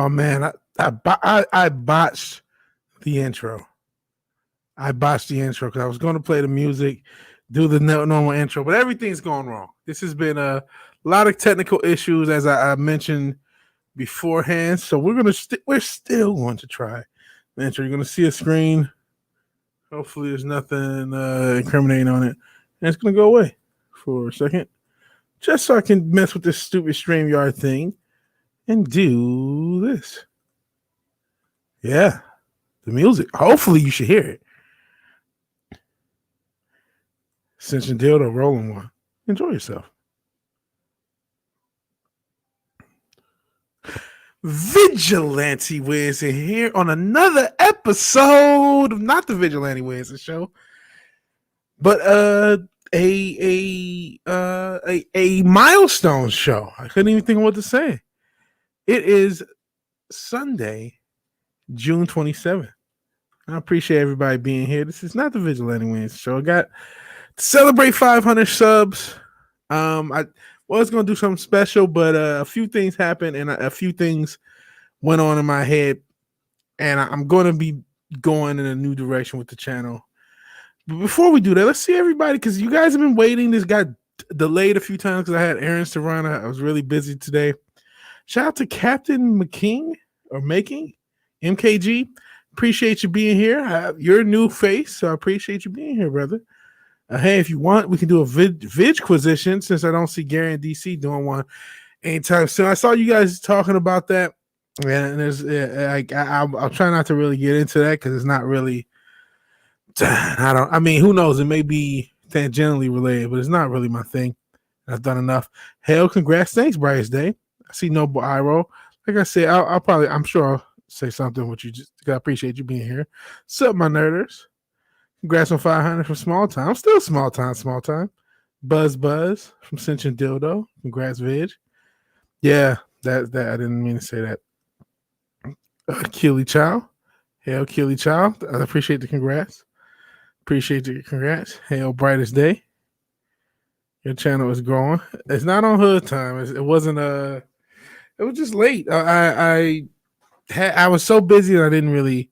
Oh man, I botched the intro. Because I was going to play the music, do the normal intro, but everything's going wrong. This has been a lot of technical issues, as I mentioned beforehand. So we're still going to try the intro. You're going to see a screen. Hopefully, there's nothing incriminating on it, and it's going to go away for a second, just so I can mess with this stupid StreamYard thing and do this. Yeah, the music. Hopefully, you should hear it. Cinch and dildo rolling one. Enjoy yourself. Vigilante Williamson here on another episode of not the Vigilante Williamson show, but a milestone show. I couldn't even think of what to say. It is Sunday, June 27th. I appreciate everybody being here. This is not the Vigilante Williamson show. I got to celebrate 500 subs. I was going to do something special, but a few things happened and a few things went on in my head, and I'm going to be going in a new direction with the channel. But before we do that, let's see everybody, because you guys have been waiting. This got delayed a few times because I had errands to run. I was really busy today. Shout out to Captain McKing or Making MKG. Appreciate you being here. You're a new face, so I appreciate you being here, brother. Hey, if you want, we can do a Vidquisition, since I don't see Gary and DC doing one anytime soon. I saw you guys talking about that, and there's I'll try not to really get into that because it's not really. I mean, who knows? It may be tangentially related, but it's not really my thing. I've done enough. Hell, congrats! Thanks, Bryce Day. I see Noble Iro. Like I said, I'm sure I'll say something with you. I appreciate you being here. Sup, my nerders. Congrats on 500 from Small Time. Still small time. Buzz from Cinch and Dildo. Congrats, Vig. Yeah, that I didn't mean to say that. Keely Chow. Hail, Keely Chow. I appreciate the congrats. Hail, Brightest Day. Your channel is growing. It's not on hood time. It wasn't it was just late. I was so busy that I didn't really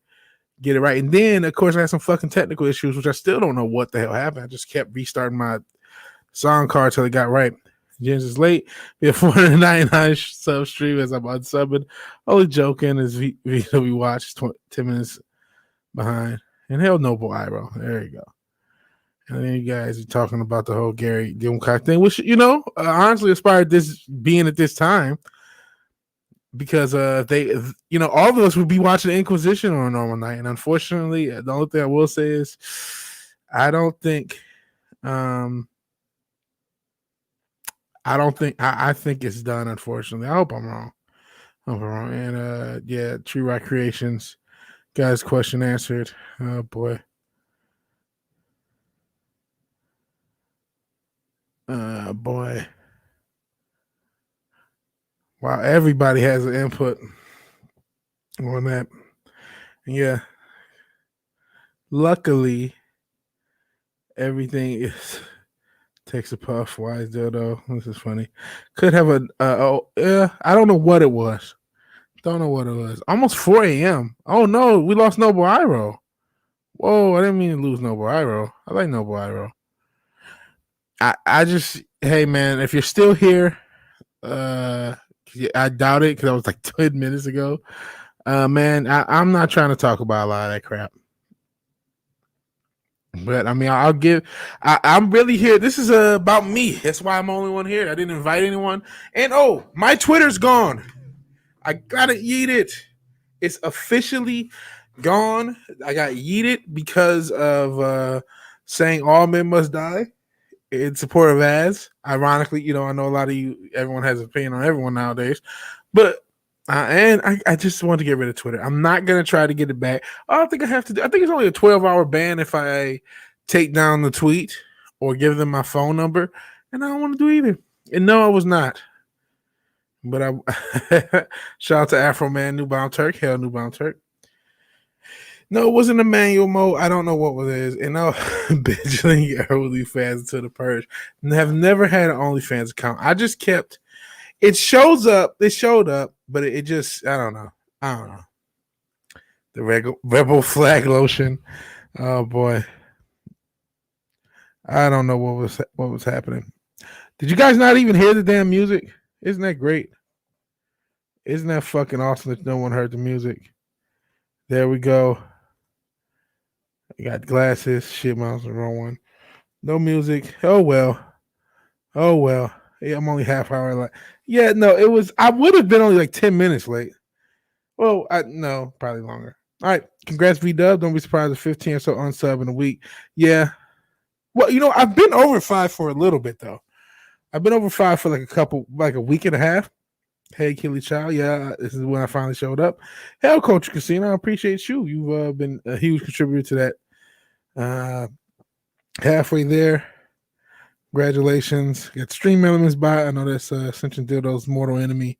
get it right. And then, of course, I had some fucking technical issues, which I still don't know what the hell happened. I just kept restarting my song card till it got right. James is late. We have 499 sub stream as I'm unsubbed. Only joking as we watched 10 minutes behind. And hell, Noble Iro. There you go. And then you guys are talking about the whole Gary Gilmcock thing, which, honestly inspired this being at this time. Because they, all of us would be watching Inquisition on a normal night, and unfortunately, the only thing I will say is, I think it's done. Unfortunately, I hope I'm wrong. And Tree Rock Creations, guys, question answered. Oh boy. Wow, everybody has an input on that. Yeah. Luckily, everything takes a puff. Why is dildo? This is funny. Could have I don't know what it was. Almost 4 a.m. Oh no, we lost Noble Iro. Whoa, I didn't mean to lose Noble Iro. I like Noble Iro. Hey man, if you're still here, I doubt it because I was like 10 minutes ago. Man, I'm not trying to talk about a lot of that crap. But I mean, I'm really here. This is about me. That's why I'm the only one here. I didn't invite anyone. And my Twitter's gone. I gotta eat it. It's officially gone. I got yeeted because of saying all men must die in support of ads. Ironically, I know a lot of everyone has an opinion on everyone nowadays, but I just want to get rid of Twitter. I'm not gonna try to get it back. I don't think I have to. I think it's only a 12-hour ban if I take down the tweet or give them my phone number, and I don't want to do either. And no, I was not. But I shout out to Afro Man, Newbound Turk. Hell, Newbound Turk. No, it wasn't a manual mode. I don't know what it is. And now, bitching OnlyFans to the purge. And have never had an OnlyFans account. I just kept. It showed up, but it just, I don't know. I don't know. The rebel flag lotion. Oh boy. I don't know what was happening. Did you guys not even hear the damn music? Isn't that great? Isn't that fucking awesome that no one heard the music? There we go. I got glasses. Shit, I was the wrong one. No music. Oh well. Oh well. Yeah, I'm only half hour late. Yeah, no, it was. I would have been only like 10 minutes late. Well, no, probably longer. All right, congrats, V Dub. Don't be surprised if 15 or so unsub in a week. Yeah. Well, I've been over 5 for a little bit though. I've been over 5 for like a week and a half. Hey, Killy Child. Yeah, this is when I finally showed up. Hell, Culture Casino. I appreciate you. You've been a huge contributor to that. Halfway there. Congratulations. Got Stream Elements by. I know that's Ascension Dildo's mortal enemy.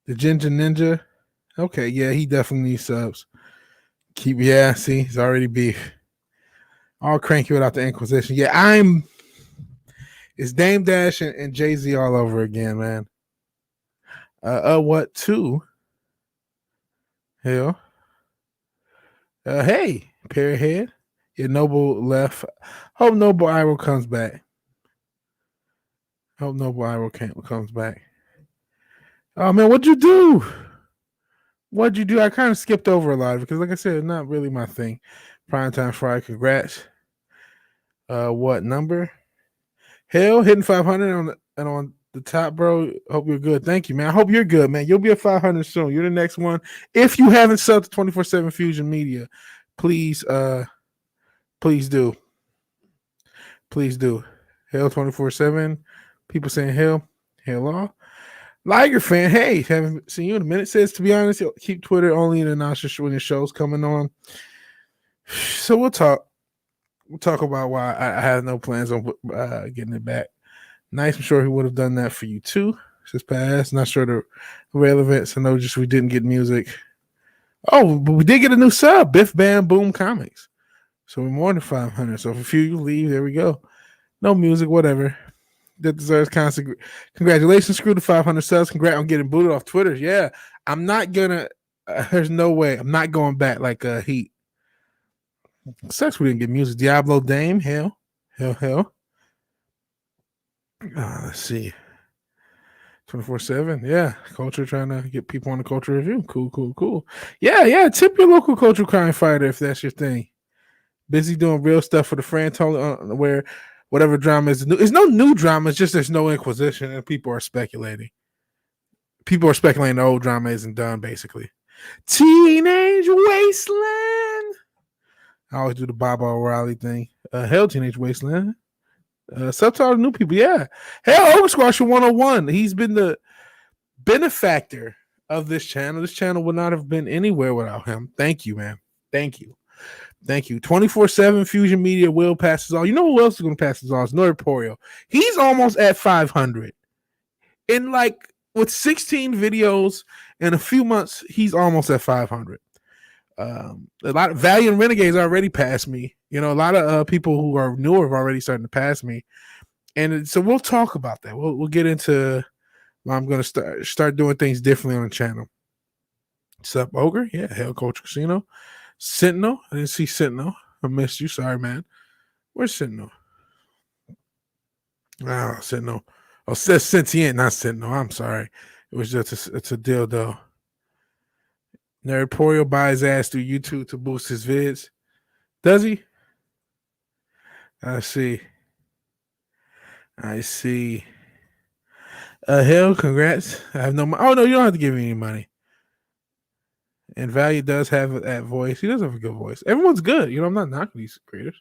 The Ginger Ninja. Okay, yeah, he definitely needs subs. See, he's already beef. All cranky without the Inquisition. Yeah, it's Dame Dash and Jay-Z all over again, man. What two? Hell. Hey, Parrothead. Yeah, Noble left. Hope Noble Iroh comes back. Comes back. Oh man, what'd you do? I kind of skipped over a lot because, like I said, it's not really my thing. Primetime Fry, congrats. What number? Hell, hitting 500 on the top, bro. Hope you're good. Thank you, man. I hope you're good, man. You'll be at 500 soon. You're the next one. If you haven't subbed to 24/7 Fusion Media, please do. Please do. Hell 24/7. People saying hell all. Liger fan, hey, haven't seen you in a minute. Says, to be honest, he'll keep Twitter only in announcements when your show's coming on. So we'll talk. We'll talk about why I have no plans on getting it back. Nice. I'm sure he would have done that for you too. Just past. Not sure the relevance. I know just we didn't get music. Oh, but we did get a new sub. Biff Bam Boom Comics. So we're more than 500. So if a few you leave, there we go. No music, whatever. That deserves constant congratulations. Screw the 500 subs. Congrats on getting booted off Twitter. Yeah, I'm not gonna. There's no way. I'm not going back like Heat. Sucks we didn't get music. Diablo Dame. Hell. Let's see. 24/7. Yeah, culture trying to get people on the culture review. Cool. Yeah. Tip your local cultural crime fighter if that's your thing. Busy doing real stuff for the friend. Where whatever drama is new. It's no new drama. It's just there's no Inquisition and people are speculating. People are speculating the old drama isn't done, basically. Teenage Wasteland. I always do the Bob O'Reilly thing. Hell, Teenage Wasteland. Subtitle new people, yeah. Hell, Ogre Squasher 101. He's been the benefactor of this channel. This channel would not have been anywhere without him. Thank you, man. Thank you. 24/7 Fusion Media will pass us all. You know who else is going to pass us all? It's Norporio. He's almost at 500. With 16 videos in a few months, he's almost at 500. A lot of Valiant Renegades already passed me. A lot of people who are newer have already started to pass me. And so we'll talk about that. We'll get into I'm going to start doing things differently on the channel. Sup, Ogre? Yeah, Hell Culture Casino. Sentinel. I didn't see Sentinel. I missed you. Sorry, man. Where's Sentinel? Oh, Sentinel. Oh, it says Sentient, not Sentinel. I'm sorry. It was just it's a dildo. Nerdporio buys ass through YouTube to boost his vids. Does he? I see. Hell, congrats. I have no money. Oh, no, you don't have to give me any money. And Value does have that voice. He does have a good voice. Everyone's good. I'm not knocking these creators.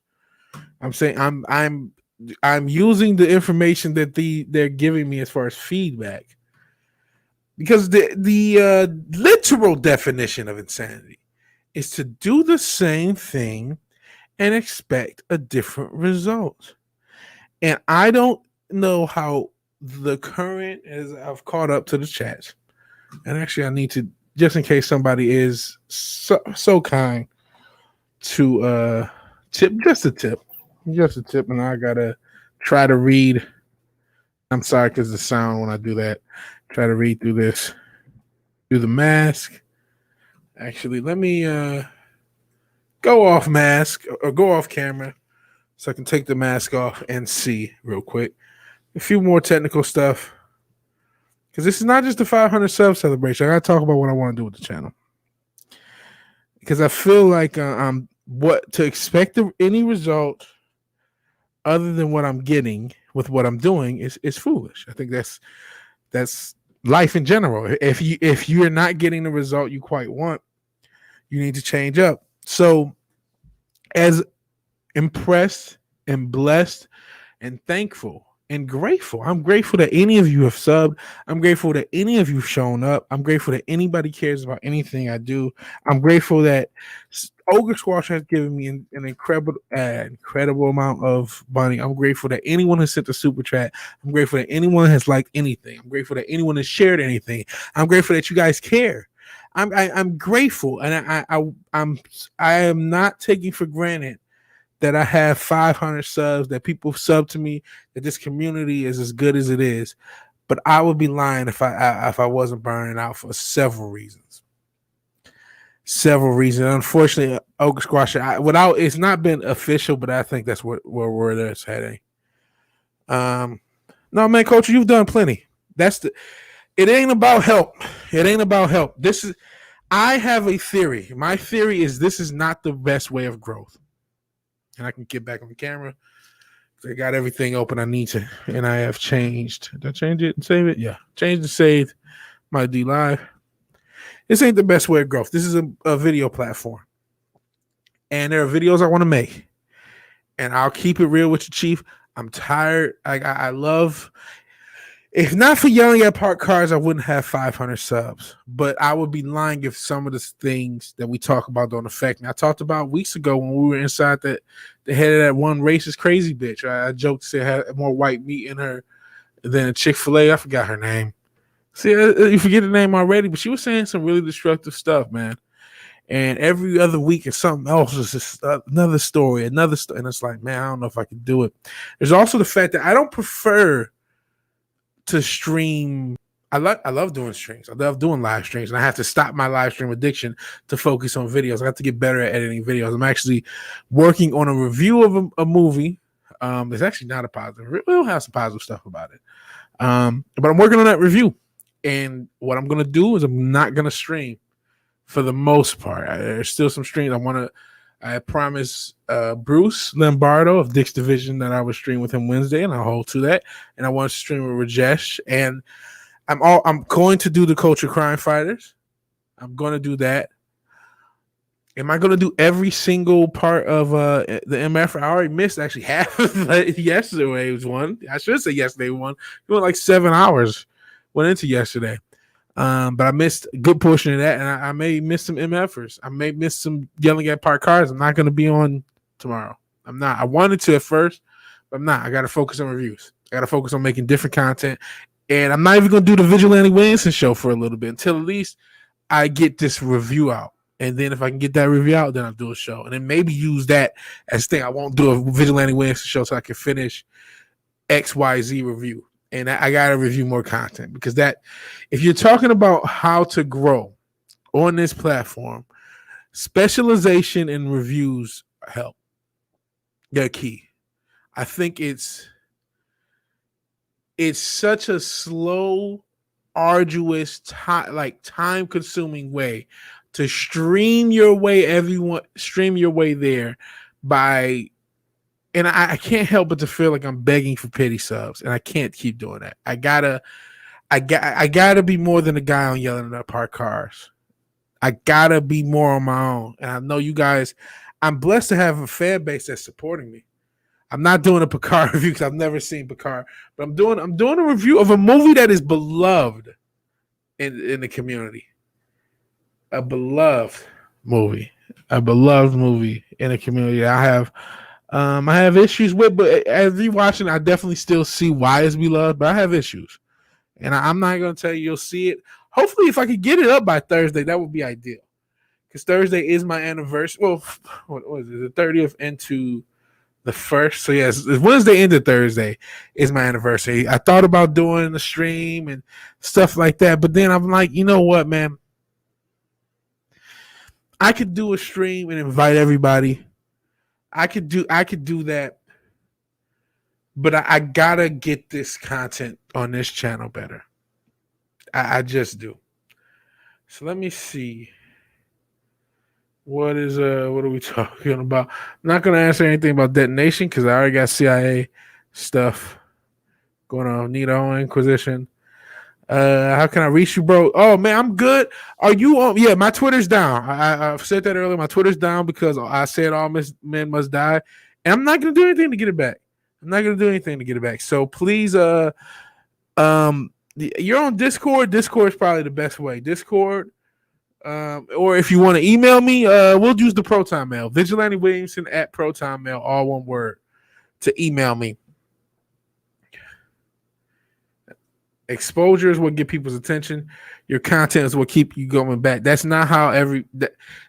I'm saying I'm using the information that they're giving me as far as feedback. Because the literal definition of insanity is to do the same thing and expect a different result. And I don't know how the current is. I've caught up to the chats. And actually, I need to, just in case somebody is so kind to tip, just a tip, and I gotta try to read. I'm sorry because the sound when I do that. Try to read through this, through the mask. Actually, let me go off mask or go off camera so I can take the mask off and see real quick. A few more technical stuff. Because this is not just the 500 sub celebration. I got to talk about what I want to do with the channel. Because I feel like what to expect any result other than what I'm getting with what I'm doing is foolish. I think that's life in general. If you're not getting the result you quite want, you need to change up. So, as impressed and blessed and thankful and grateful. I'm grateful that any of you have subbed. I'm grateful that any of you have shown up. I'm grateful that anybody cares about anything I do. I'm grateful that Ogre Squash has given me an incredible amount of money. I'm grateful that anyone has sent a super chat. I'm grateful that anyone has liked anything. I'm grateful that anyone has shared anything. I'm grateful that you guys care. I'm grateful, and I am not taking for granted that I have 500 subs, that people sub to me, that this community is as good as it is. But I would be lying if I wasn't burning out for several reasons. Unfortunately, Ogre Squash, it's not been official, but I think that's where it's heading. No, man, Coach, you've done plenty. It ain't about help. It ain't about help. I have a theory. My theory is this is not the best way of growth. And I can get back on the camera. I got everything open I need to. And I have changed. Did I change it and save it? Yeah. Changed and saved my D Live. This ain't the best way of growth. This is a video platform. And there are videos I want to make. And I'll keep it real with you, Chief. I'm tired. I love... If not for yelling at parked cars, I wouldn't have 500 subs. But I would be lying if some of the things that we talk about don't affect me. I talked about weeks ago when we were inside the head of that one racist crazy bitch. I joked to say I had more white meat in her than a Chick-fil-A. I forgot her name. See, you forget the name already, but she was saying some really destructive stuff, man. And every other week it's something else. It's just another story. And it's like, man, I don't know if I can do it. There's also the fact that I don't prefer to stream. I love doing streams. I love doing live streams, and I have to stop my live stream addiction to focus on videos. I have to get better at editing videos. I'm actually working on a review of a movie. It's actually not a positive. We'll have some positive stuff about it. But I'm working on that review, and what I'm gonna do is I'm not gonna stream for the most part. There's still some streams I promised Bruce Lombardo of Dick's Division that I would stream with him Wednesday, and I'll hold to that. And I want to stream with Rajesh. And I'm going to do the Culture Crime Fighters. I'm going to do that. Am I going to do every single part of the MF? I already missed actually half of yesterday's one. I should say yesterday one. It went like 7 hours. Went into yesterday. But I missed a good portion of that, and I may miss some MFers. I may miss some yelling at parked cars. I'm not going to be on tomorrow. I'm not. I wanted to at first, but I'm not. I got to focus on reviews. I got to focus on making different content, and I'm not even going to do the Vigilante Williamson show for a little bit until at least I get this review out. And then if I can get that review out, then I'll do a show, and then maybe use that as thing. I won't do a Vigilante Williamson show so I can finish XYZ review. And I got to review more content, because if you're talking about how to grow on this platform, specialization and reviews help. They're key. I think it's such a slow, arduous, time-consuming way to stream your way there by. And I can't help but to feel like I'm begging for pity subs, and I can't keep doing that. I gotta be more than a guy on yelling at parked cars. I gotta be more on my own. And I know you guys. I'm blessed to have a fan base that's supporting me. I'm not doing a Picard review because I've never seen Picard, but I'm doing a review of a movie that is beloved in the community. A beloved movie in the community. I have issues with, but as you watching, I definitely still see why it's beloved, but I have issues. And I'm not going to tell you you'll see it. Hopefully, if I could get it up by Thursday, that would be ideal. Because Thursday is my anniversary. Well, what was it? The 30th into the 1st. So, yes, Wednesday into Thursday is my anniversary. I thought about doing the stream and stuff like that, but then I'm like, you know what, man? I could do a stream and invite everybody. I could do that, but I gotta get this content on this channel better. I just do. So let me see. What are we talking about? I'm not gonna answer anything about detonation because I already got CIA stuff going on. Nito Inquisition. How can I reach you, bro? Oh man, I'm good. Are you on? Yeah, my Twitter's down. I said that earlier. My Twitter's down because I said all men must die, and I'm not gonna do anything to get it back. So please, you're on Discord. Discord is probably the best way. Discord. Or if you want to email me, we'll use the Proton Mail. VigilanteWilliamson at Proton Mail, all one word, to email me. Exposure is what get people's attention. Your content is what keep you going back. That's not how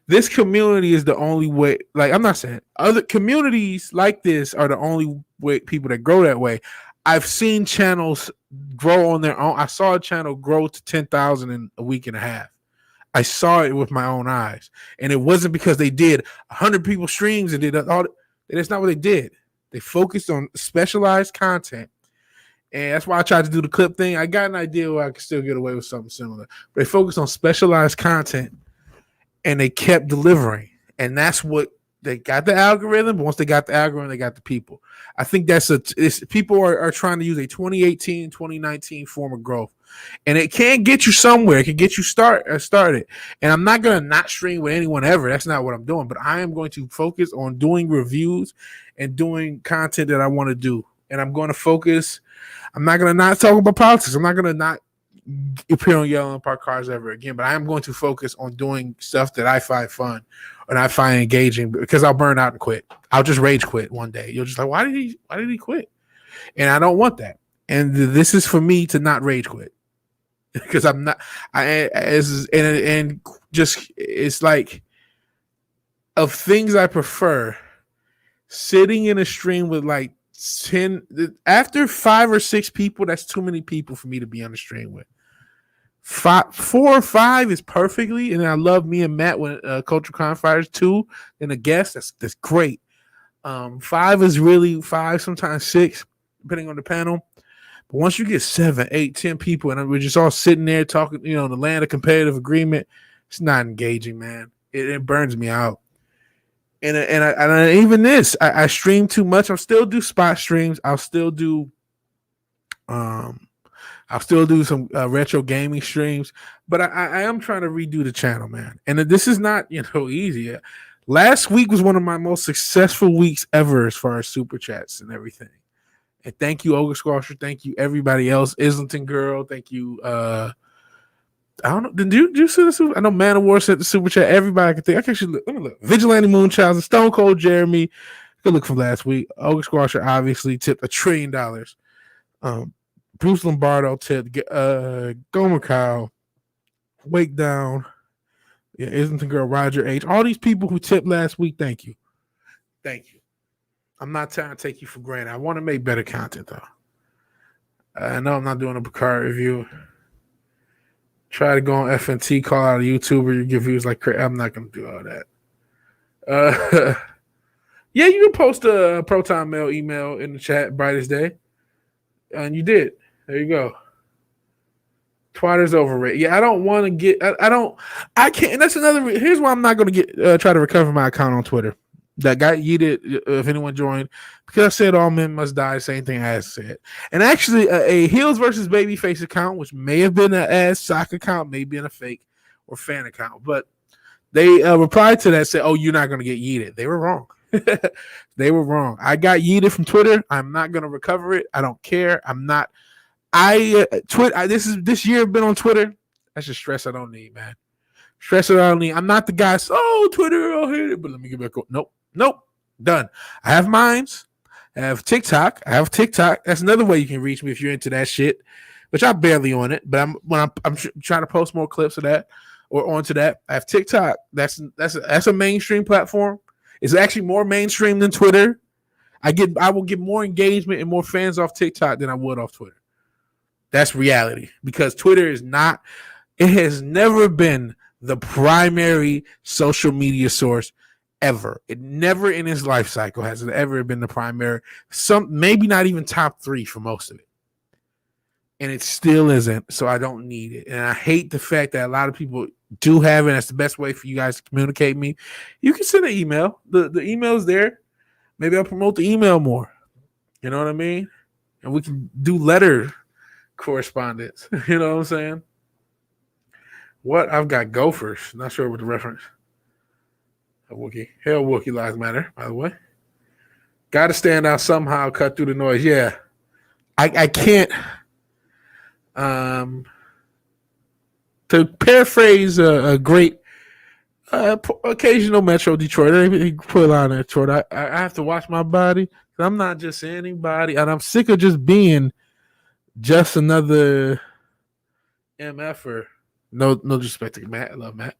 this community is the only way. Like, I'm not saying other communities like this are the only way people that grow that way. I've seen channels grow on their own. I saw a channel grow to 10,000 in a week and a half. I saw it with my own eyes, and it wasn't because they did 100 people streams and did all. That's not what they did. They focused on specialized content, and that's why I tried to do the clip thing. I got an idea where I could still get away with something similar, but they focused on specialized content, and they kept delivering, and that's what they got the algorithm. But once they got the algorithm, they got the people. I think people are trying to use a 2018, 2019 form of growth. And it can get you somewhere. It can get you started. And I'm not going to not stream with anyone ever. That's not what I'm doing. But I am going to focus on doing reviews and doing content that I want to do. And I'm going to focus. I'm not going to not talk about politics. I'm not going to not appear on Yellow and Park Cars ever again. But I am going to focus on doing stuff that I find fun and I find engaging, because I'll burn out and quit. I'll just rage quit one day. You'll just like, why did he quit? And I don't want that. And this is for me to not rage quit. Because I'm not, it's like, of things I prefer, sitting in a stream with like 10, after 5 or 6 people, that's too many people for me to be on the stream with. 4 or 5 is perfectly, and I love me and Matt when Cultural Crime Fighters 2 and a guest. That's great. 5 is really 5, sometimes 6, depending on the panel. But once you get 7, 8, 10 people, and we're just all sitting there talking, the land of competitive agreement, it's not engaging, man. It burns me out. And even this, I stream too much. I'll still do spot streams. I'll still do some retro gaming streams. But I am trying to redo the channel, man. And this is not easy. Last week was one of my most successful weeks ever as far as super chats and everything. And thank you, Olga Squasher. Thank you, everybody else. Islington Girl. Thank you. I don't know. Did you see the super? I know Man of War sent the super chat. Everybody can think. I can actually let me look. Vigilante Moonchild and Stone Cold Jeremy. Good look from last week. Olga Squasher obviously tipped $1 trillion. Bruce Lombardo tipped. Gomer Kyle. Wake Down. Yeah, Islington Girl. Roger H. All these people who tipped last week. Thank you. Thank you. I'm not trying to take you for granted. I want to make better content, though. I know I'm not doing a Picard review. Try to go on FNT, call out a YouTuber, you give views like crazy. I'm not going to do all that. Yeah, you can post a Proton Mail email in the chat, brightest day. And you did. There you go. Twitter's overrated. Yeah, I don't want to get. I can't. And that's another. Here's why I'm not going to try to recover my account on Twitter. That got yeeted if anyone joined, because I said all men must die, same thing I said. And actually, a Heels versus Babyface account, which may have been an ass sock account, may be in a fake or fan account, but they replied to that, said, "Oh, you're not going to get yeeted." They were wrong. They were wrong. I got yeeted from Twitter. I'm not going to recover it. I don't care. I'm not. This year I've been on Twitter. That's just stress I don't need, man. Stress I don't need. I'm not the guy. Oh, Twitter, I hate it. But let me get back on. Nope. Done. I have Minds. I have TikTok. That's another way you can reach me if you're into that shit, which I'm barely on it. But I'm trying to post more clips of that or onto that. I have TikTok. That's a mainstream platform. It's actually more mainstream than Twitter. I will get more engagement and more fans off TikTok than I would off Twitter. That's reality, because Twitter is not. It has never been the primary social media source ever. It never in his life cycle has it ever been the primary. Maybe not even top 3 for most of it. And it still isn't, so I don't need it. And I hate the fact that a lot of people do have it. That's the best way for you guys to communicate me. You can send an email. The email's there. Maybe I'll promote the email more. You know what I mean? And we can do letter correspondence. You know what I'm saying? What? I've got gophers. Not sure what the reference. A Wookiee. Hell, Wookiee lives matter, by the way. Got to stand out somehow, cut through the noise. Yeah. I can't. To paraphrase a great occasional Metro Detroit, he put on there, Detroit. I have to watch my body. I'm not just anybody, and I'm sick of just being just another MFer. No disrespect to Matt. I love Matt,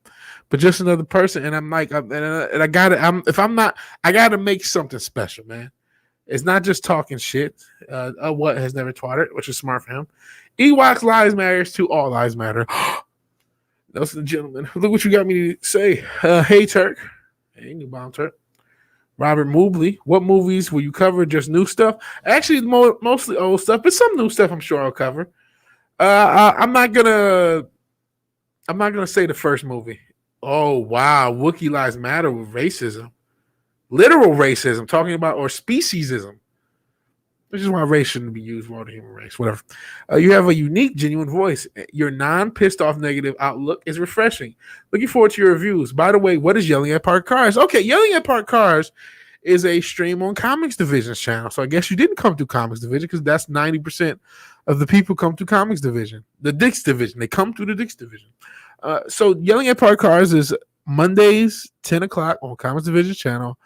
but just another person. And I'm like, and I gotta. If I'm not, I gotta make something special, man. It's not just talking shit. What has never twatted, which is smart for him. Ewoks lives matters to all lives matter. Those are the gentlemen. Look what you got me to say. Hey Turk. Hey New Bomb Turk. Robert Mobley. What movies will you cover? Just new stuff? Actually, mostly old stuff, but some new stuff I'm sure I'll cover. I'm not gonna say the first movie. Oh wow, Wookiee lives matter with racism. Literal racism, talking about, or speciesism, which is why race shouldn't be used for the human race, whatever. You have a unique, genuine voice. Your non-pissed off negative outlook is refreshing. Looking forward to your reviews. By the way, what is Yelling at Parked Cars? Okay, Yelling at Parked Cars is a stream on Comics Division's channel. So I guess you didn't come through Comics Division because that's 90% of the people come through Comics Division. The Dix Division. They come through the Dix Division. So Yelling at Parked Cars is Mondays, 10 o'clock on Comics Division channel.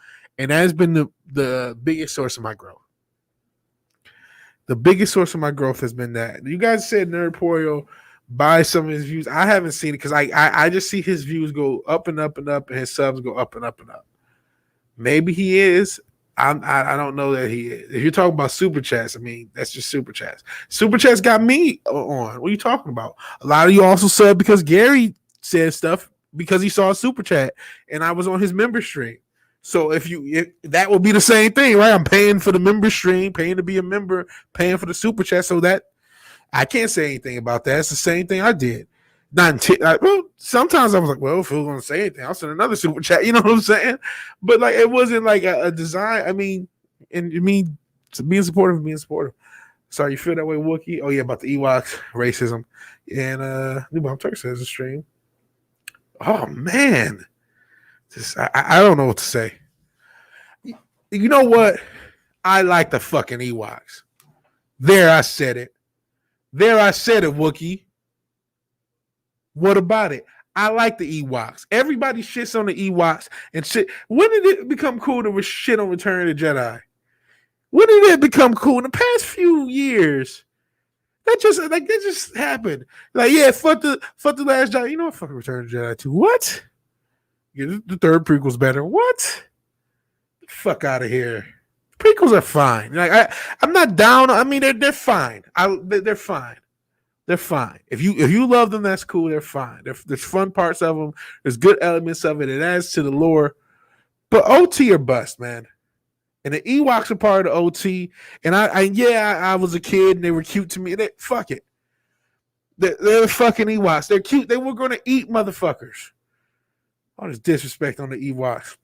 And that has been the biggest source of my growth. The biggest source of my growth has been that. You guys said Nerdporio buy some of his views. I haven't seen it because I just see his views go up and up and up, and his subs go up and up and up. Maybe he is. I don't know that he is. If you're talking about super chats, I mean, that's just super chats. Super chats got me on. What are you talking about? A lot of you also said because Gary said stuff because he saw a super chat, and I was on his member stream. So if that would be the same thing, right? I'm paying for the member stream, paying to be a member, paying for the super chat. So that I can't say anything about that. It's the same thing I did. Well, sometimes I was like, well, if we're going to say anything, I'll send another super chat. You know what I'm saying? But like, it wasn't like a design. I mean, and you mean being supportive, being supportive. Sorry, you feel that way, Wookiee? Oh yeah, about the Ewoks, racism, and New Bomb Turk says the stream. Oh man. I don't know what to say. You know what? I like the fucking Ewoks. There, I said it. Wookiee. What about it? I like the Ewoks. Everybody shits on the Ewoks and shit. When did it become cool to shit on Return of the Jedi? When did it become cool? In the past few years, that just happened. Like, yeah, fuck the Last Jedi. You know what? Fucking Return of the Jedi too. What? Yeah, the third prequel's better. What? Fuck out of here. Prequels are fine. Like I'm not down. I mean, they're fine. They're fine. They're fine. If you love them, that's cool. They're fine. There's fun parts of them. There's good elements of it. It adds to the lore. But OT or bust, man. And the Ewoks are part of the OT. And I was a kid and they were cute to me. Fuck it. They're fucking Ewoks. They're cute. They were going to eat motherfuckers. All this disrespect on the Ewoks.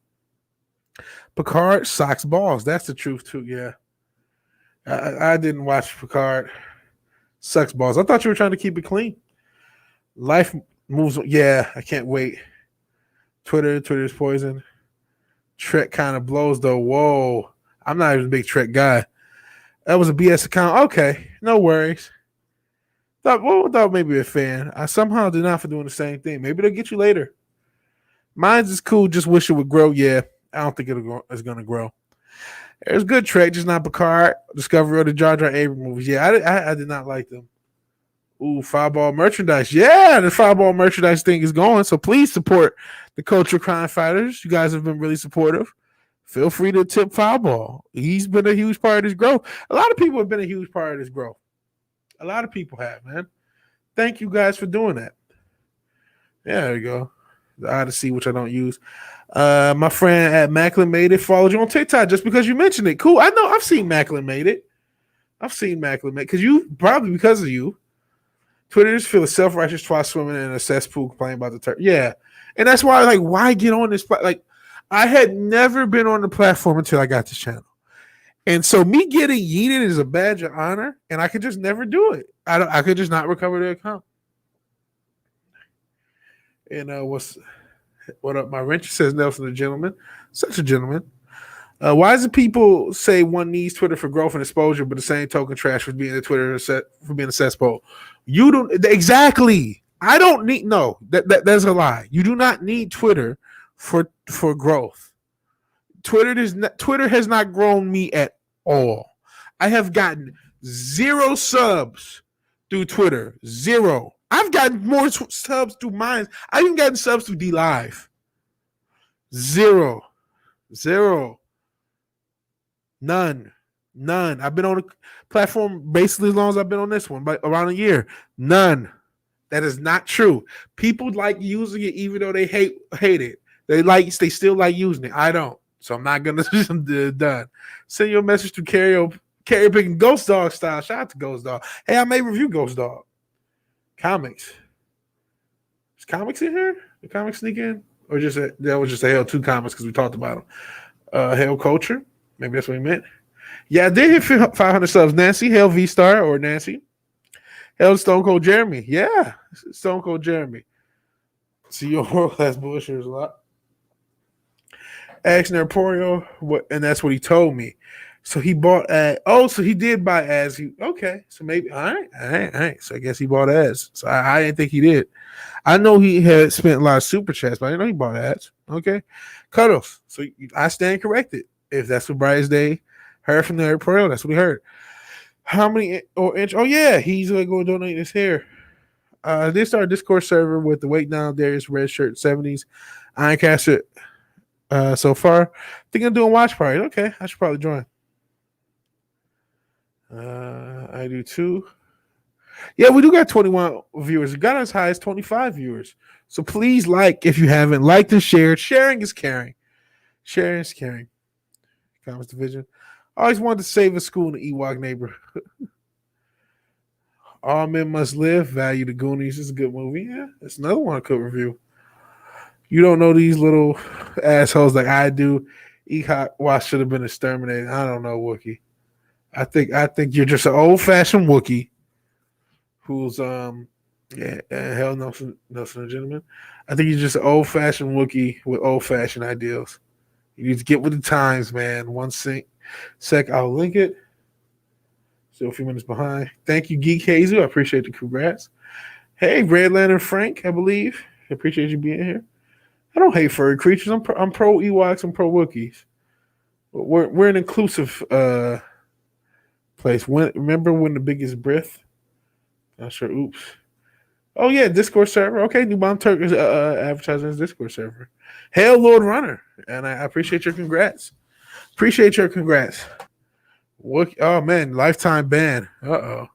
Picard socks balls. That's the truth, too. Yeah. I didn't watch Picard. Sucks balls. I thought you were trying to keep it clean. Life moves on. Yeah, I can't wait. Twitter's poison. Trek kind of blows, though. Whoa. I'm not even a big Trek guy. That was a BS account. Okay. No worries. Thought maybe a fan. I somehow did not for doing the same thing. Maybe they'll get you later. Mine's is cool. Just wish it would grow. Yeah, I don't think it's going to grow. There's good Trek, just not Picard. Discovery of the Jar Jar Abrams movies. Yeah, I did not like them. Ooh, Fireball merchandise. Yeah, the Fireball merchandise thing is going. So please support the Culture Crime Fighters. You guys have been really supportive. Feel free to tip Fireball. He's been a huge part of this growth. A lot of people have been a huge part of this growth. A lot of people have, man. Thank you guys for doing that. Yeah, there you go. the Odyssey, which I don't use. My friend at Macklin Made It followed you on TikTok just because you mentioned it. Cool. I know I've seen Macklin Made It. I've seen Macklin Made It because of you. Twitter just feel a self-righteous twat swimming in a cesspool complaining about the turf. Yeah. And that's why, like, why get on this? Like, I had never been on the platform until I got this channel. And so me getting yeeted is a badge of honor, and I could just never do it. I could just not recover the account. And what up? My wrench says Nelson, a gentleman, such a gentleman. Why does it people say one needs Twitter for growth and exposure, but the same token trash for being a Twitter for being a cesspool? You don't exactly. I don't need that's a lie. You do not need Twitter for growth. Twitter has not grown me at all. I have gotten 0 subs through Twitter. 0. I've gotten more subs through mine. I've even gotten subs through D Live. 0. None. I've been on the platform basically as long as I've been on this one, but around a year. None. That is not true. People like using it even though they hate it. They still like using it. I don't. So I'm not gonna done. Send your message to carry picking Ghost Dog style. Shout out to Ghost Dog. Hey, I may review Ghost Dog. Comics. Is comics in here? The comics sneak in? Or that was just a Hell 2 comics because we talked about them. Hell Culture. Maybe that's what he meant. Yeah, I did hit 500 subs. Nancy, Hell V-Star or Nancy. Hell Stone Cold Jeremy. Yeah, Stone Cold Jeremy. See your world-class bullshitters a lot. Ask Nerporio, and that's what he told me. So he bought ads. Oh, so he did buy ads. Okay, so maybe all right. So I guess he bought ads. So I didn't think he did. I know he had spent a lot of super chats, but I didn't know he bought ads. Okay, cutoff. So I stand corrected. If that's what Bryce Day heard from Nerporio, that's what he heard. How many or inch? Oh yeah, he's gonna go donate his hair. They started a Discord server with the Wait Down Darius Red Shirt 70s. Ironcaster. So far, thinking of doing watch party. Okay, I should probably join. I do too. Yeah, we do got 21 viewers. We got as high as 25 viewers. So please if you haven't liked and shared. Sharing is caring. Sharing is caring. Comics Division. I always wanted to save a school in the Ewok neighborhood. All Men Must Live. Value the Goonies. It's a good movie. Yeah, it's another one I could review. You don't know these little assholes like I do. Ewok should have been exterminated. I don't know, Wookie. I think you're just an old-fashioned Wookie who's hell Nelson a gentleman. I think you're just an old-fashioned Wookie with old-fashioned ideals. You need to get with the times, man. One sec, I'll link it. Still a few minutes behind. Thank you, Geek Hazel. I appreciate the congrats. Hey, Red Lantern Frank, I believe. I appreciate you being here. I don't hate furry creatures. I'm pro Ewoks and pro Wookiees. We're an inclusive place. Remember when the biggest breath? Not sure. Oops. Oh yeah, Discord server. Okay, New Bomb Turk is advertising his Discord server. Hail Lord Runner, and I appreciate your congrats. Oh man, lifetime ban. Like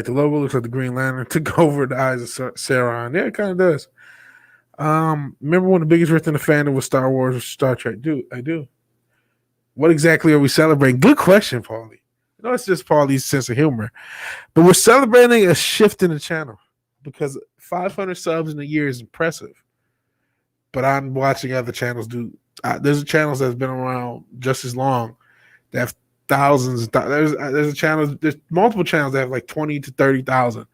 the logo looks like the Green Lantern took over the eyes of Sauron. Yeah, it kind of does. Remember when the biggest rift in the fandom was Star Wars or Star Trek? I do. What exactly are we celebrating? Good question, Paulie. No, it's just Paulie's sense of humor. But we're celebrating a shift in the channel because 500 subs in a year is impressive. But I'm watching other channels do. There's channels that's been around just as long that have thousands. There's multiple channels that have like 20 to 30,000.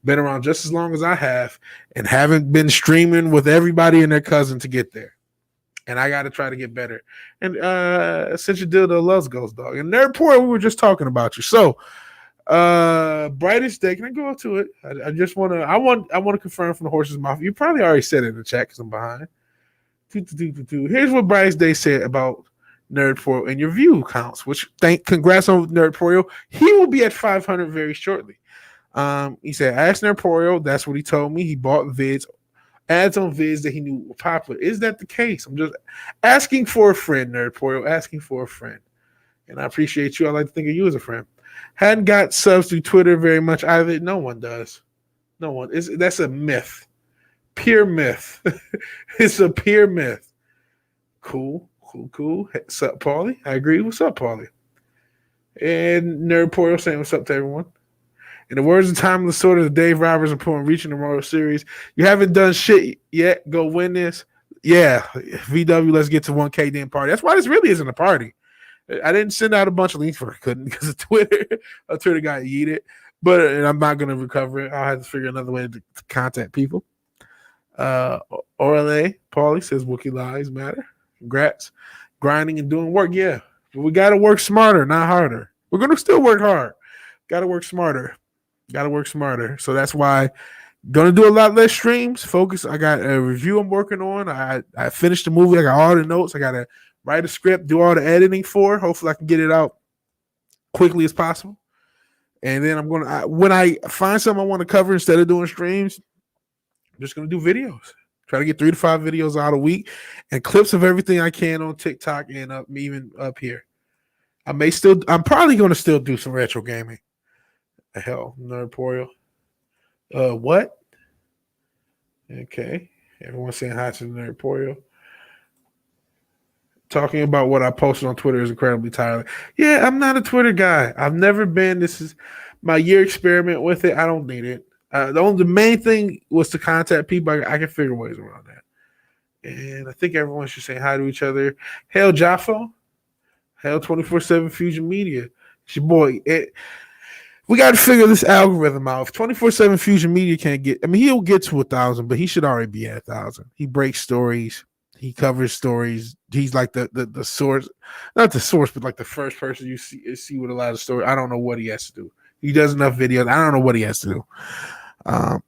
Been around just as long as I have and haven't been streaming with everybody and their cousin to get there. And I got to try to get better. And since you did the loves Ghost Dog and Nerdport, we were just talking about you. So brightest day, can I go up to it? I just want to confirm from the horse's mouth. You probably already said it in the chat because I'm behind. Here's what brightest day said about Nerdport and your view counts, which congrats on Nerdport. He will be at 500 very shortly. He said, ask Nerdport. That's what he told me. He bought ads on vids that he knew were popular. Is that the case? I'm just asking for a friend, Nerdport. Asking for a friend. And I appreciate you. I like to think of you as a friend. Hadn't got subs through Twitter very much either. No one does. No one. That's a myth. Pure myth. It's a pure myth. Cool. What's up, Paulie? I agree. What's up, Paulie? And Nerd Portal saying what's up to everyone. In the words of Timeless Sword of Dave Roberts upon reaching the World Series, you haven't done shit yet. Go win this. Yeah, VW, let's get to 1K then party. That's why this really isn't a party. I didn't send out a bunch of links for I couldn't because of Twitter. Twitter got yeeted. But I'm not going to recover it. I'll have to figure another way to contact people. Orale Paulie says Wookie lives matter. Congrats. Grinding and doing work. Yeah. But we got to work smarter, not harder. We're going to still work hard. Got to work smarter. So that's why going to do a lot less streams. Focus. I got a review I'm working on. I finished the movie. I got all the notes. I got to write a script, do all the editing for. Hopefully I can get it out quickly as possible. And then I'm going to, when I find something I want to cover instead of doing streams, I'm just going to do videos. Try to get 3 to 5 videos out a week and clips of everything I can on TikTok and even up here. I'm probably going to still do some retro gaming. The hell, Nerdporio. What? Okay. Everyone's saying hi to the Nerdporio. Talking about what I posted on Twitter is incredibly tiring. Yeah, I'm not a Twitter guy. I've never been. This is my year experiment with it. I don't need it. The main thing was to contact people. I can figure ways around that. And I think everyone should say hi to each other. Hail Jaffo. Hail 24/7 Fusion Media. It's your boy. We got to figure this algorithm out. If 24/7 Fusion Media can't get, he'll get to 1,000, but he should already be at 1,000. He breaks stories. He covers stories. He's like the source, not the source, but like the first person you see with a lot of stories. I don't know what he has to do. He does enough videos. I don't know what he has to do.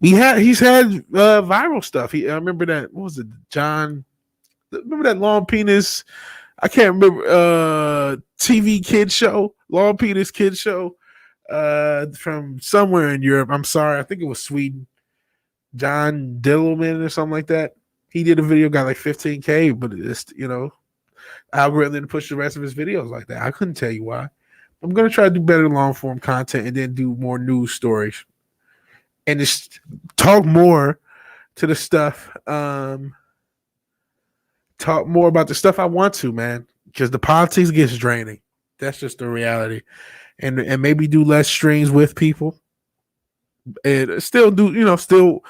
He's had viral stuff. I remember that. What was it, John? Remember that long penis? I can't remember. TV kid show, long penis kid show, from somewhere in Europe. I'm sorry, I think it was Sweden. John Dillman or something like that. He did a video, got like 15K, but it's algorithm didn't push the rest of his videos like that. I couldn't tell you why. I'm gonna try to do better long form content and then do more news stories. And just talk more to the stuff. Talk more about the stuff I want to, man. Because the politics gets draining. That's just the reality. And maybe do less streams with people. And still do,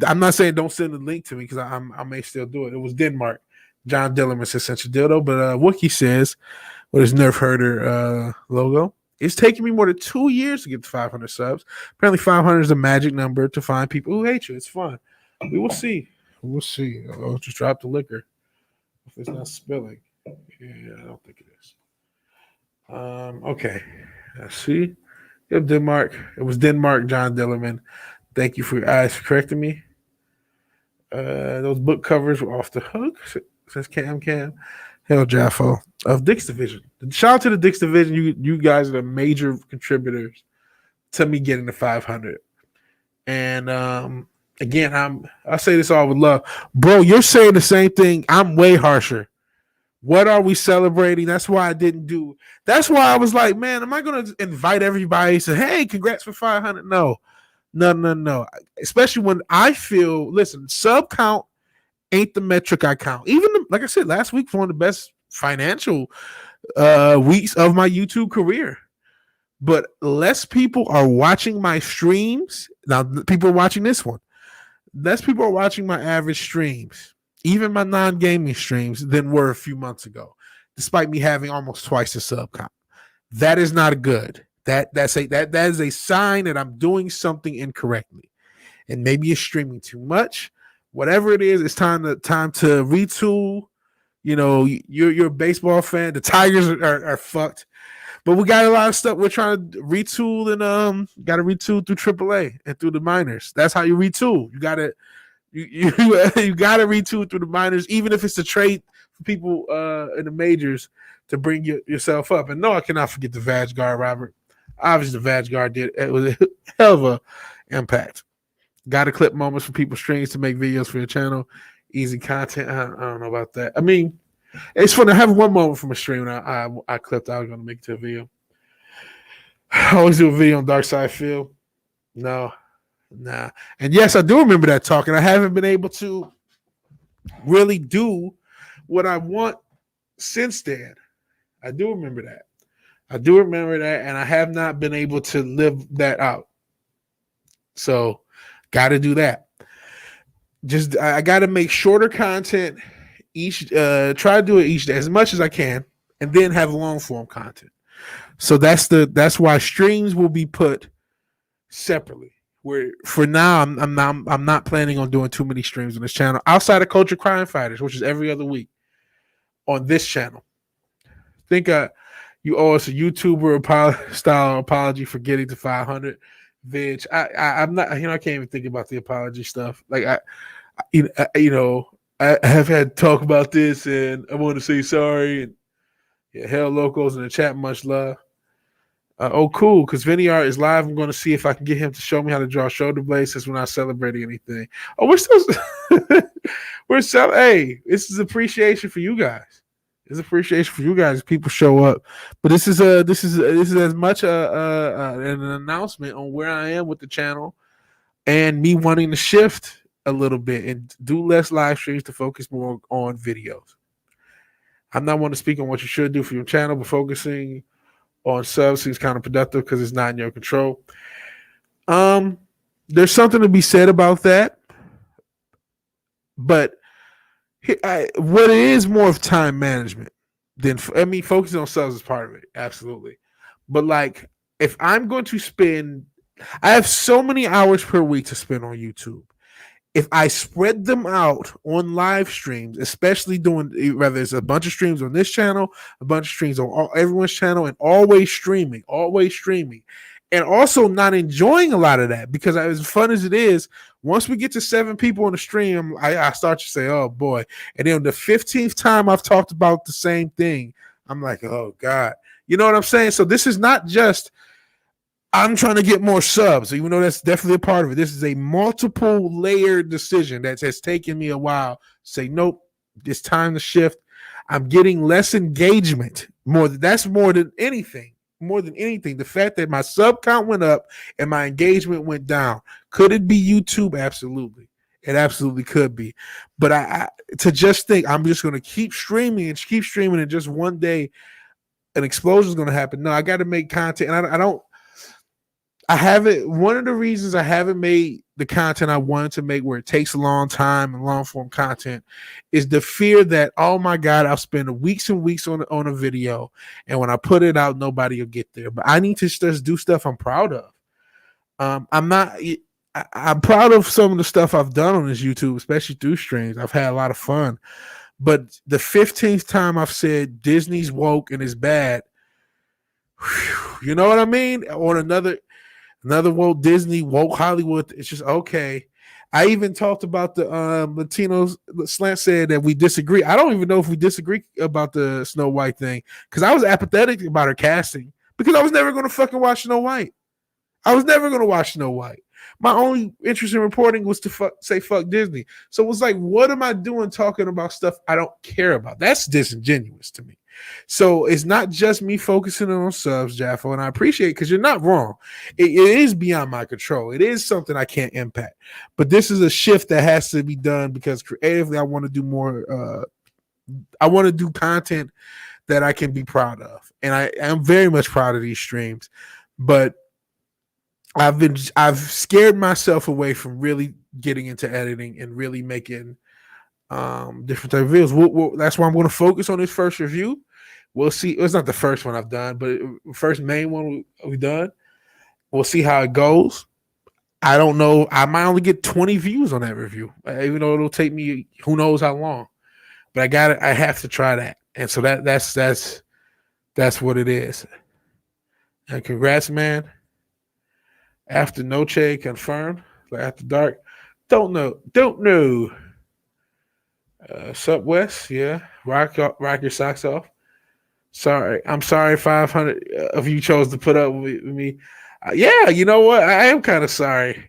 I'm not saying don't send the link to me because I may still do it. It was Denmark. John Dillerman says sent your dildo. But Wookie says, with his Nerf Herder logo, it's taking me more than 2 years to get to 500 subs. Apparently 500 is a magic number to find people who hate you. It's fun. We will see. We'll see. I'll just drop the liquor. If it's not spilling. Yeah, I don't think it is. Okay. Let's see. Yep, Denmark. It was Denmark, John Dillerman. Thank you for your eyes for correcting me. Those book covers were off the hook. Says Cam. Hell, Jaffo of Dick's Division. Shout out to the Dick's Division. You guys are the major contributors to me getting to 500. And again, I say this all with love. Bro, you're saying the same thing. I'm way harsher. What are we celebrating? That's why I didn't do. That's why I was like, man, am I going to invite everybody and say, hey, congrats for 500? No. Especially when I feel, listen, sub count ain't the metric I count. Even, like I said, last week was one of the best financial weeks of my YouTube career. But less people are watching my streams. Now, people are watching this one. Less people are watching my average streams, even my non-gaming streams, than were a few months ago, despite me having almost twice the sub count. That is not good. That is a sign that I'm doing something incorrectly. And maybe you're streaming too much. Whatever it is, it's time to retool. You're a baseball fan. The Tigers are fucked. But we got a lot of stuff we're trying to retool, and got to retool through AAA and through the minors. That's how you retool. You got to you got to retool through the minors, even if it's a trade for people in the majors to bring yourself up. And no, I cannot forget the Vag Guard, Robert. Obviously, the Vag Guard did. It was a hell of a impact. Got to clip moments for people's streams to make videos for your channel. Easy content. I don't know about that. I mean, it's funny. I have one moment from a stream I clipped. I was going to make it to a video. I always do a video on Dark Side Field. No, Nah. And yes, I do remember that talk, and I haven't been able to really do what I want since then. I do remember that. I do remember that, and I have not been able to live that out. So, got to do that. Just I got to make shorter content each. Try to do it each day as much as I can, and then have long form content. So that's why streams will be put separately. Where for now I'm not planning on doing too many streams on this channel outside of Culture Crime Fighters, which is every other week on this channel. Think you owe us a YouTuber style apology for getting to 500. Vig, I'm not. I can't even think about the apology stuff. Like I have had to talk about this, and I want to say sorry. And yeah, Hell Locos in the chat, much love. Cool, because Viniar is live. I'm going to see if I can get him to show me how to draw shoulder blades since we're not celebrating anything. Oh, we're still Hey, this is appreciation for you guys. It's appreciation for you guys. People show up, but this is as much an announcement on where I am with the channel and me wanting to shift a little bit and do less live streams to focus more on videos. I'm not one to speak on what you should do for your channel, but focusing on subs seems counterproductive because it's not in your control. There's something to be said about that, but what it is more of time management than focusing on subs is part of it, absolutely. But like, if I'm going to I have so many hours per week to spend on YouTube. If I spread them out on live streams, especially doing whether it's a bunch of streams on this channel, a bunch of streams on everyone's channel, and always streaming, and also not enjoying a lot of that, because as fun as it is, once we get to 7 people on the stream, I start to say, oh boy. And then the 15th time I've talked about the same thing, I'm like, oh God. You know what I'm saying? So this is not just I'm trying to get more subs, even though that's definitely a part of it. This is a multiple layered decision that has taken me a while. Say, nope, it's time to shift. I'm getting less engagement. That's more than anything. The fact that my sub count went up and my engagement went down. Could it be YouTube? Absolutely. It absolutely could be. But I to just think I'm just going to keep streaming, and just one day an explosion is going to happen. No, I got to make content, and I haven't. One of the reasons I haven't made the content I wanted to make, where it takes a long time and long form content, is the fear that, oh my God, I'll spend weeks and weeks on a video, and when I put it out, nobody will get there. But I need to just do stuff I'm proud of. I'm proud of some of the stuff I've done on this YouTube, especially through streams. I've had a lot of fun. But the 15th time I've said Disney's woke and it's bad, you know what I mean? On another Walt Disney, woke Hollywood. It's just okay. I even talked about the Latinos. Slant said that we disagree. I don't even know if we disagree about the Snow White thing, because I was apathetic about her casting, because I was never going to fucking watch Snow White. My only interest in reporting was to say fuck Disney. So it was like, what am I doing talking about stuff I don't care about? That's disingenuous to me. So it's not just me focusing on subs, Jaffo, and I appreciate it, because you're not wrong. It is beyond my control. It is something I can't impact. But this is a shift that has to be done, because creatively I want to do more. I want to do content that I can be proud of, and I am very much proud of these streams. But I've scared myself away from really getting into editing and really making different type of videos. That's why I'm going to focus on this first review. We'll see. It's not the first one I've done, but first main one we've done. We'll see how it goes. I don't know. I might only get 20 views on that review, even though it'll take me who knows how long. But I have to try that, and so that's what it is. And congrats, man. After Noche confirmed, like after dark. Don't know. Sup West, yeah. Rock your socks off. I'm sorry 500 of you chose to put up with me. Yeah, you know what? I am kind of sorry.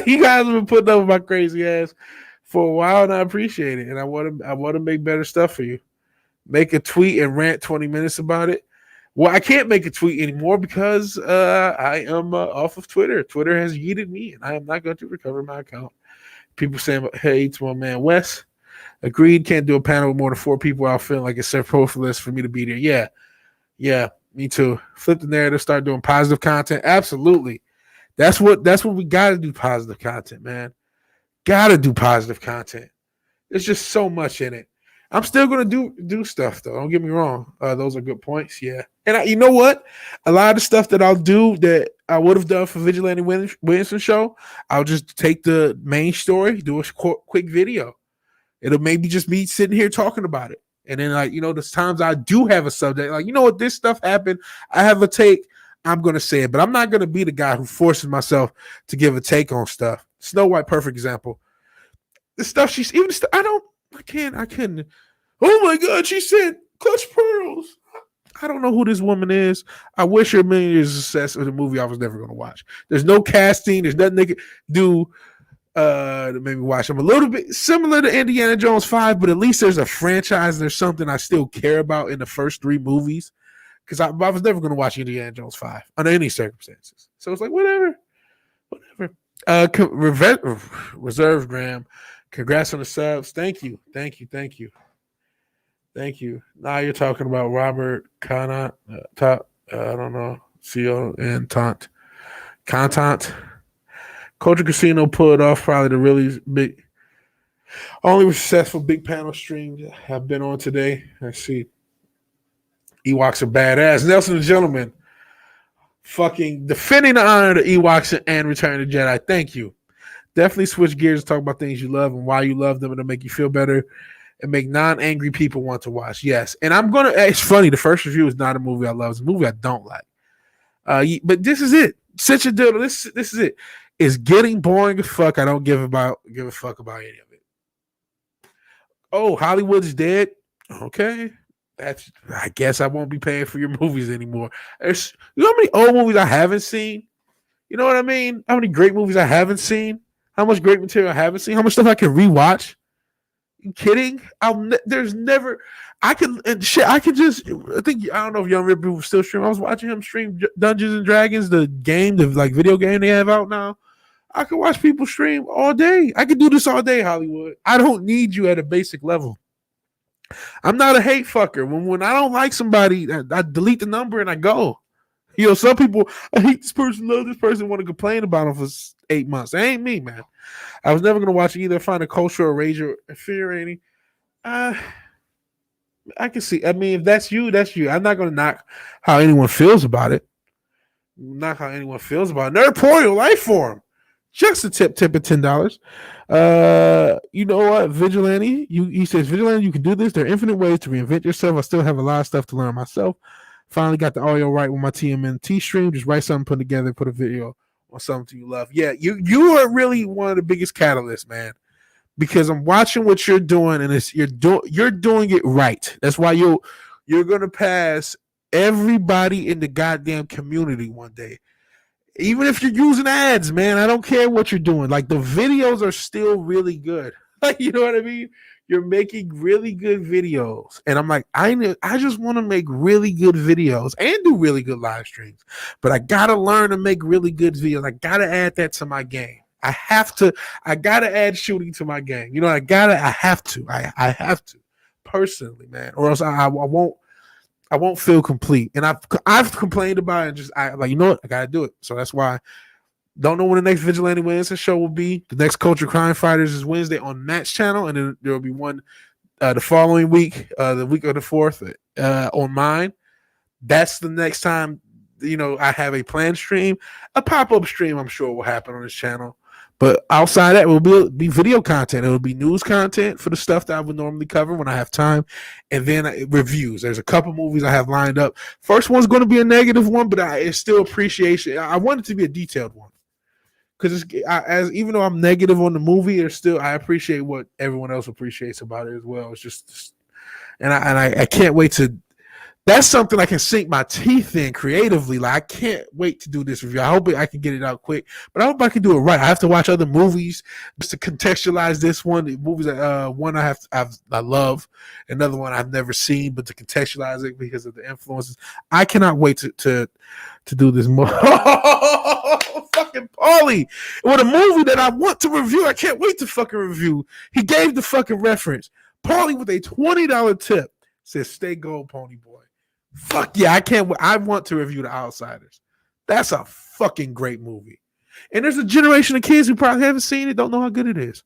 You guys have been putting up with my crazy ass for a while, and I appreciate it. And I want to make better stuff for you. Make a tweet and rant 20 minutes about it. Well, I can't make a tweet anymore because I am off of Twitter. Twitter has yeeted me, and I am not going to recover my account. People saying, "Hey, to my man Wes, agreed. Can't do a panel with more than 4 people. I'll feel like it's superfluous for me to be there." Yeah, me too. Flip the narrative. Start doing positive content. Absolutely. That's what we got to do. Positive content, man. Got to do positive content. There's just so much in it. I'm still gonna do stuff though. Don't get me wrong. Those are good points. Yeah, and you know what? A lot of the stuff that I'll do that I would have done for Vigilante Williamson show, I'll just take the main story, do a quick video. It'll maybe just me sitting here talking about it, and then there's times I do have a subject. Like, you know what? This stuff happened. I have a take. I'm gonna say it, but I'm not gonna be the guy who forces myself to give a take on stuff. Snow White, perfect example. The stuff she's even. I couldn't. Oh my God, she said clutch pearls. I don't know who this woman is. I wish her a million years of success with a movie I was never going to watch. There's no casting. There's nothing they could do to make me watch. I'm a little bit similar to Indiana Jones 5, but at least there's a franchise. There's something I still care about in the first 3 movies, because I was never going to watch Indiana Jones 5 under any circumstances. So it's like, whatever. Reserve Graham. Congrats on the subs. Thank you. Now you're talking about Robert Conant, I don't know, CO and Tant. Contant. Culture Casino pulled off probably the really big, only successful big panel streams I've been on today. I see. Ewoks are badass. Nelson the Gentleman, fucking defending the honor of the Ewoks and Return of the Jedi. Thank you. Definitely switch gears and talk about things you love and why you love them, and to make you feel better and make non-angry people want to watch. Yes. And it's funny. The first review is not a movie I love. It's a movie I don't like. But this is it. Such a deal. This is it. It's getting boring as fuck. I don't give a fuck about any of it. Oh, Hollywood's dead. Okay. I guess I won't be paying for your movies anymore. You know how many old movies I haven't seen? You know what I mean? How many great movies I haven't seen? How much great material I haven't seen? How much stuff I can rewatch? You kidding? There's never. I don't know if Young Rip will still stream. I was watching him stream Dungeons and Dragons, the game, the video game they have out now. I could watch people stream all day. I could do this all day, Hollywood. I don't need you at a basic level. I'm not a hate fucker. When I don't like somebody, I delete the number and I go. Some people, I hate this person, love this person, want to complain about them for 8 months. That ain't me, man. I was never going to watch it either. Find a culture or rage or infuriating. I can see. I mean, if that's you, that's you. I'm not going to knock how anyone feels about it. Nerd Portal, life form. Just a tip at $10. You know what, Vigilante? He says, Vigilante, you can do this. There are infinite ways to reinvent yourself. I still have a lot of stuff to learn myself. Finally got the audio right with my TMNT stream. Just write something, put together, put a video on something you love. Yeah, you are really one of the biggest catalysts, man. Because I'm watching what you're doing, and you're doing it right. That's why you're gonna pass everybody in the goddamn community one day. Even if you're using ads, man, I don't care what you're doing. Like, the videos are still really good. Like, you know what I mean? You're making really good videos. And I'm like, I just want to make really good videos and do really good live streams. But I got to learn to make really good videos. I got to add that to my game. I got to add shooting to my game. I have to personally, man, or else I won't feel complete. And I've complained about it, and you know what? I got to do it. So that's why. Don't know when the next Vigilante Williamson show will be. The next Culture Crime Fighters is Wednesday on Matt's channel, and then there will be one the following week, the week of the 4th, on mine. That's the next time, I have a planned stream. A pop-up stream, I'm sure, will happen on this channel. But outside that, it will be video content. It will be news content for the stuff that I would normally cover when I have time. And then reviews. There's a couple movies I have lined up. First one's going to be a negative one, but it's still appreciation. I want it to be a detailed one. Because even though I'm negative on the movie, I appreciate what everyone else appreciates about it as well. It's just, and I can't wait to That's something I can sink my teeth in creatively. Like, I can't wait to do this review. I hope I can get it out quick, but I hope I can do it right. I have to watch other movies just to contextualize this one. The movies that one I love, another one I've never seen, but to contextualize it because of the influences. I cannot wait to do this more. Fucking Paulie with a movie that I want to review. I can't wait to fucking review. He gave the fucking reference. Paulie with a $20 tip says, "Stay gold, Pony Boy." Fuck yeah, I can't. I want to review The Outsiders. That's a fucking great movie. And there's a generation of kids who probably haven't seen it, don't know how good it is.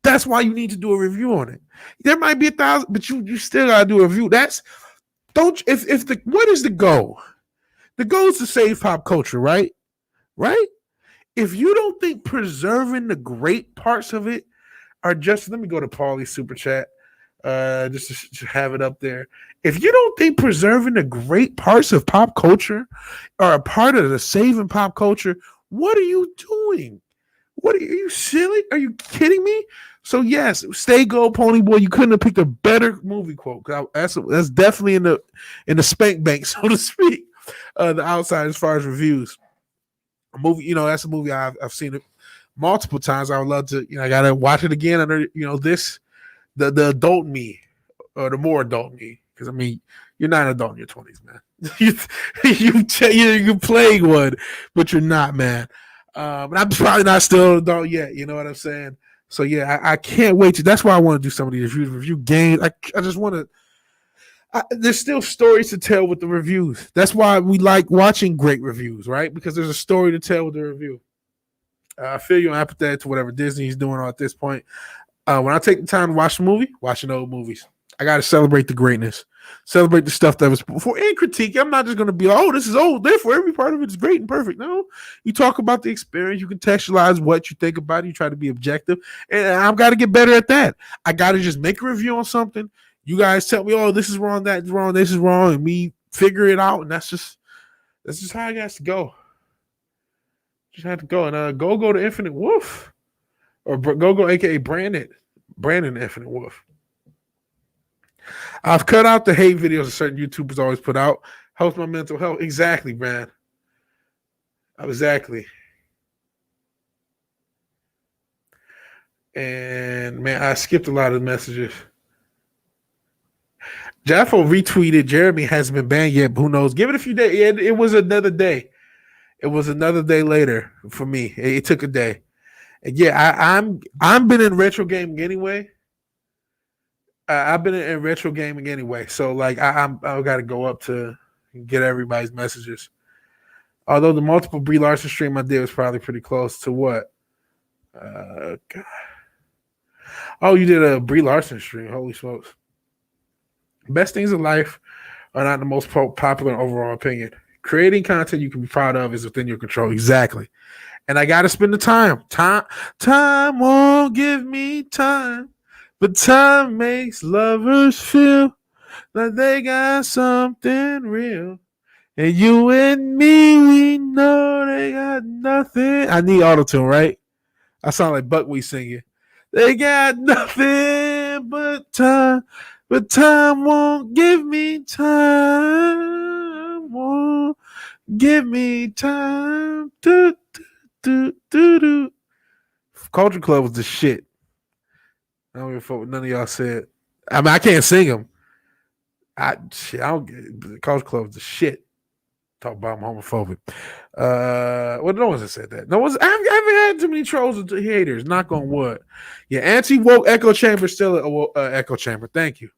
That's why you need to do a review on it. There might be 1,000, but you still gotta do a review. That's don't if the what is the goal? The goal is to save pop culture, right? Right? If you don't think preserving the great parts of it are just, let me go to Paulie's super chat. Just to have it up there. If you don't think preserving the great parts of pop culture are a part of the saving pop culture, what are you doing? Are you silly? Are you kidding me? So yes, stay gold, Pony Boy. You couldn't have picked a better movie quote. That's definitely in the spank bank, so to speak. The Outside, as far as reviews, a movie, that's a movie I've seen it multiple times. I would love to, I gotta watch it again under, this. The adult me, or the more adult me, because I mean, you're not an adult in your 20s, man. you're playing one, but you're not, man. But I'm probably not still an adult yet. You know what I'm saying? So yeah, I can't wait to. That's why I want to do some of these review games. I just want to. There's still stories to tell with the reviews. That's why we like watching great reviews, right? Because there's a story to tell with the review. I feel you're empathetic to whatever Disney's doing at this point. When I take the time to watch the movie, watching old movies, I got to celebrate the greatness, celebrate the stuff that was before, and critique. I'm not just going to be, oh, this is old, therefore every part of it is great and perfect. No, you talk about the experience, you contextualize what you think about it, you try to be objective, and I've got to get better at that. I got to just make a review on something. You guys tell me, oh, this is wrong, that is wrong, this is wrong, and me figure it out, and that's just how I got to go. Just had to go and go to Infinite Wolf. Or go, aka Brandon Infinite Wolf. I've cut out the hate videos that certain YouTubers always put out. Helps my mental health. Exactly, man. Exactly. And man, I skipped a lot of messages. Jaffo retweeted, Jeremy hasn't been banned yet, but who knows? Give it a few days. It was another day. It was another day later for me. It took a day. Yeah, I'm been in retro gaming anyway. I've been in retro gaming anyway, so like I got to go up to get everybody's messages. Although the multiple Brie Larson stream I did was probably pretty close to what? God. Oh, you did a Brie Larson stream. Holy smokes! Best things in life are not the most popular overall opinion. Creating content you can be proud of is within your control. Exactly. And I got to spend the time. Time won't give me time, but time makes lovers feel like they got something real. And you and me, we know they got nothing. I need autotune, right? I sound like Buckwheat singing. They got nothing but time won't give me time. Won't give me time. Culture Club was the shit. I don't even fuck what none of y'all said. I mean, I can't sing them. I don't get it. Culture Club was the shit. Talk about I'm homophobic. Well, no one's said that. I haven't had too many trolls and haters. Knock on wood. Yeah, anti-woke echo chamber still an echo chamber. Thank you.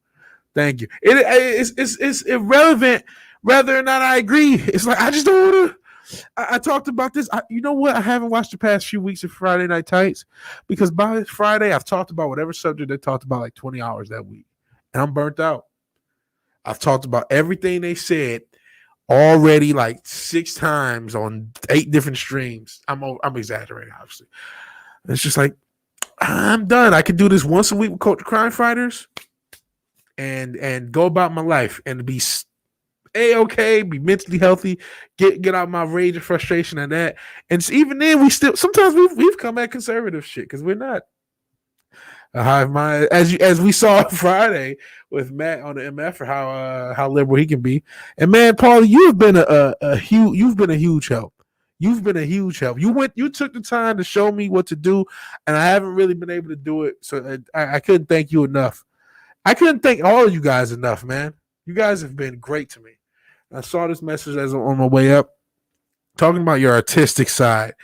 It's irrelevant whether or not I agree. It's like I just don't want to. I talked about this. You know what? I haven't watched the past few weeks of Friday Night Tights because by Friday I've talked about whatever subject they talked about like 20 hours that week, and I'm burnt out. I've talked about everything they said already like 6 times on 8 different streams. I'm exaggerating, obviously. It's just like I'm done. I could do this once a week with Culture Crime Fighters, and go about my life and be A-okay, be mentally healthy, get out my rage and frustration and that. And even then, we still sometimes we've come at conservative shit because we're not. A hive mind, as we saw Friday with Matt on the MF, for how liberal he can be. And man, Paul, you've been a huge help. You've been a huge help. You took the time to show me what to do, and I haven't really been able to do it. So I couldn't thank you enough. I couldn't thank all of you guys enough, man. You guys have been great to me. I saw this message as on my way up, talking about your artistic side.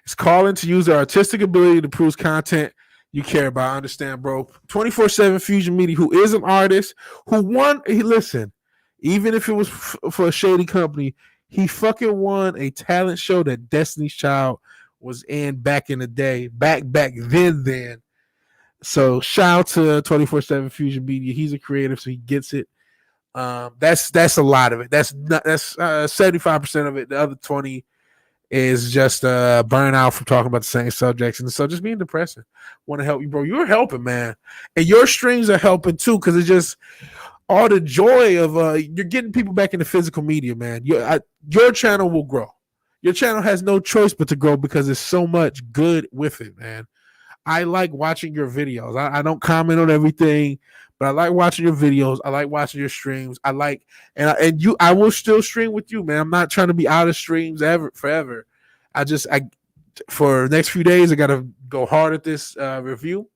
It's calling to use their artistic ability to produce content you care about. I understand, bro. 24/7 Fusion Media, who is an artist, who won. Listen, even if it was for a shady company, he fucking won a talent show that Destiny's Child was in back in the day, back then. So shout out to 24/7 Fusion Media. He's a creative, so he gets it. That's a lot of it. That's 75% of it. The other 20 is just burnout from talking about the same subjects, and so just being depressing. Want to help you, bro. You're helping, man, and your streams are helping too, because it's just all the joy of you're getting people back into physical media, man. Your channel will grow. Your channel has no choice but to grow because there's so much good with it, man. I like watching your videos. I don't comment on everything, but I like watching your videos. I like watching your streams. I will still stream with you, man. I'm not trying to be out of streams forever. For the next few days, I got to go hard at this review.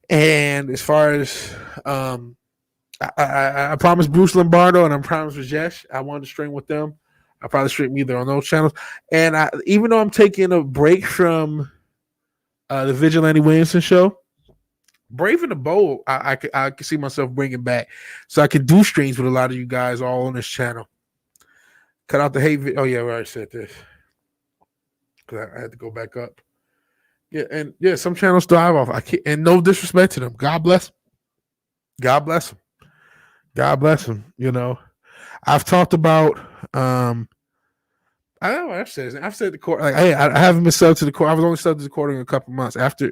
And as far as I promised Bruce Lombardo and I promised Rajesh, I wanted to stream with them. I'll probably stream either on those channels. And even though I'm taking a break from the Vigilante Williamson show, Brave and the Bold, I could see myself bringing back, so I could do streams with a lot of you guys all on this channel. Cut out the hate video. Oh yeah, I already said this because I had to go back up. Yeah, and yeah, some channels dive off. I can't, and no disrespect to them. God bless. God bless them. God bless them. You know, I've talked about. I don't know what I've said. I've said the court. Like, hey, I haven't been subbed to the court. I was only subbed to the court in a couple months. After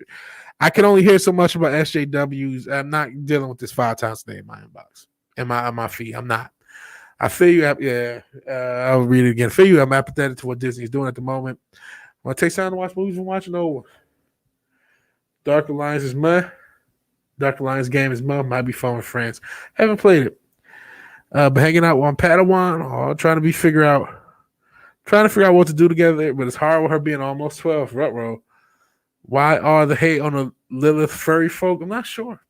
I can only hear so much about SJWs. I'm not dealing with this 5 times a day in my inbox and my feed. I'm not. I feel you. Yeah, I'll read it again. I feel you. I'm apathetic to what Disney's doing at the moment. When it takes time to watch movies, I'm watching over. Dark Alliance is meh. Dark Alliance game is meh. Might be fun with friends. Haven't played it. But hanging out on Padawan, trying to figure out what to do together, but it's hard with her being almost 12. Rutro. Why are the hate on the Lilith furry folk? I'm not sure.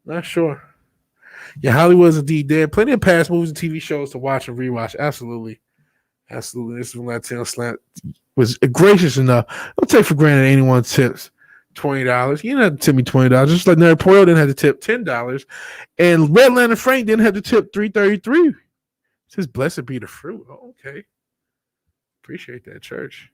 Yeah, Hollywood's indeed dead. Plenty of past movies and TV shows to watch and rewatch. Absolutely. This is when Latino Slant was gracious enough. Don't take for granted anyone tips $20. You didn't have to tip me $20. Just like Nerd Poyo didn't have to tip $10. And Red Lantern Frank didn't have to tip $3.33. It says, blessed be the fruit. Oh, okay. Appreciate that, church.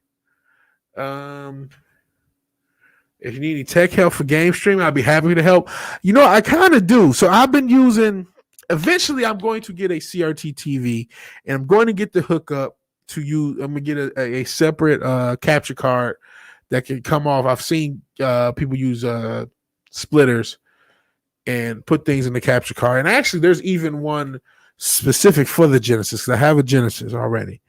If you need any tech help for game streaming, I'll be happy to help. You know, I kind of do. So I've been using. Eventually, I'm going to get a CRT TV, and I'm going to get the hookup to use. I'm going to get a separate capture card that can come off. I've seen people use splitters and put things in the capture card. And actually, there's even one specific for the Genesis, because I have a Genesis already.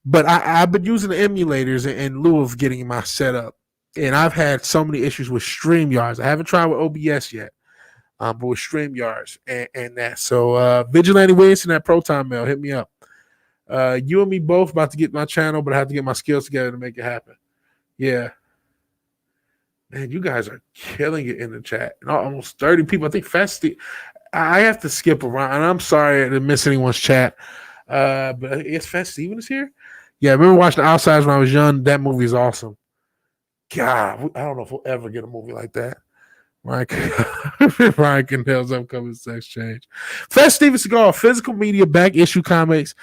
But I've been using the emulators in lieu of getting my setup. And I've had so many issues with StreamYards. I haven't tried with OBS yet, but with StreamYards and that. So Vigilante Williamson at Proton Mail, hit me up. You and me both about to get my channel, but I have to get my skills together to make it happen. Yeah. Man, you guys are killing it in the chat. And almost 30 people. I think Festy. I have to skip around. And I'm sorry to miss anyone's chat. But I guess Fast Steven is here. Yeah, I remember watching The Outsiders when I was young. That movie is awesome. God, I don't know if we'll ever get a movie like that. Ryan Condell's upcoming sex change. Fast Steven Seagal, physical media, back issue comics,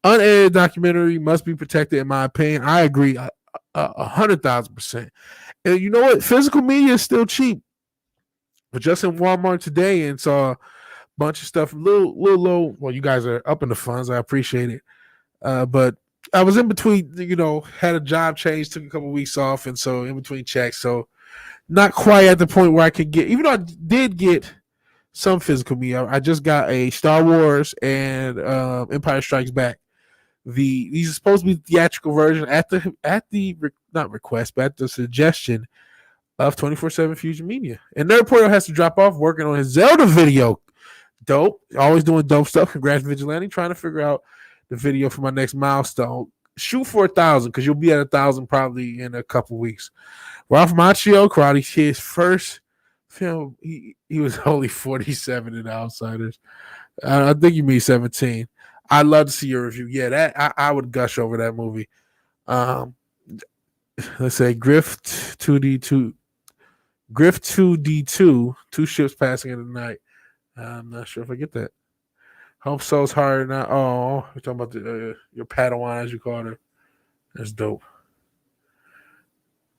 unedited documentary must be protected, in my opinion. I agree 100,000%. And you know what? Physical media is still cheap. But just in Walmart today and saw a bunch of stuff, little low. Well, you guys are up in the funds. I appreciate it. But I was in between, had a job change, took a couple of weeks off, and so in between checks. So not quite at the point where I could get, even though I did get some physical media. I just got a Star Wars and Empire Strikes Back. These are supposed to be the theatrical version at the not request, but at the suggestion of 24/7 Fusion Media. And Nerd Portal has to drop off working on his Zelda video. Dope. Always doing dope stuff. Congrats, Vigilante. Trying to figure out the video for my next milestone. Shoot for 1,000 because you'll be at 1,000 probably in a couple weeks. Ralph Macchio, Karate Kid's first film. He was only 47 in Outsiders. I think you mean 17. I'd love to see your review. Yeah, that I would gush over that movie. Let's say Griff 2D2. Griff 2D2, two ships passing in the night. I'm not sure if I get that. Hope So's hard now. Oh, we're talking about your Padawan, as you call her. That's dope.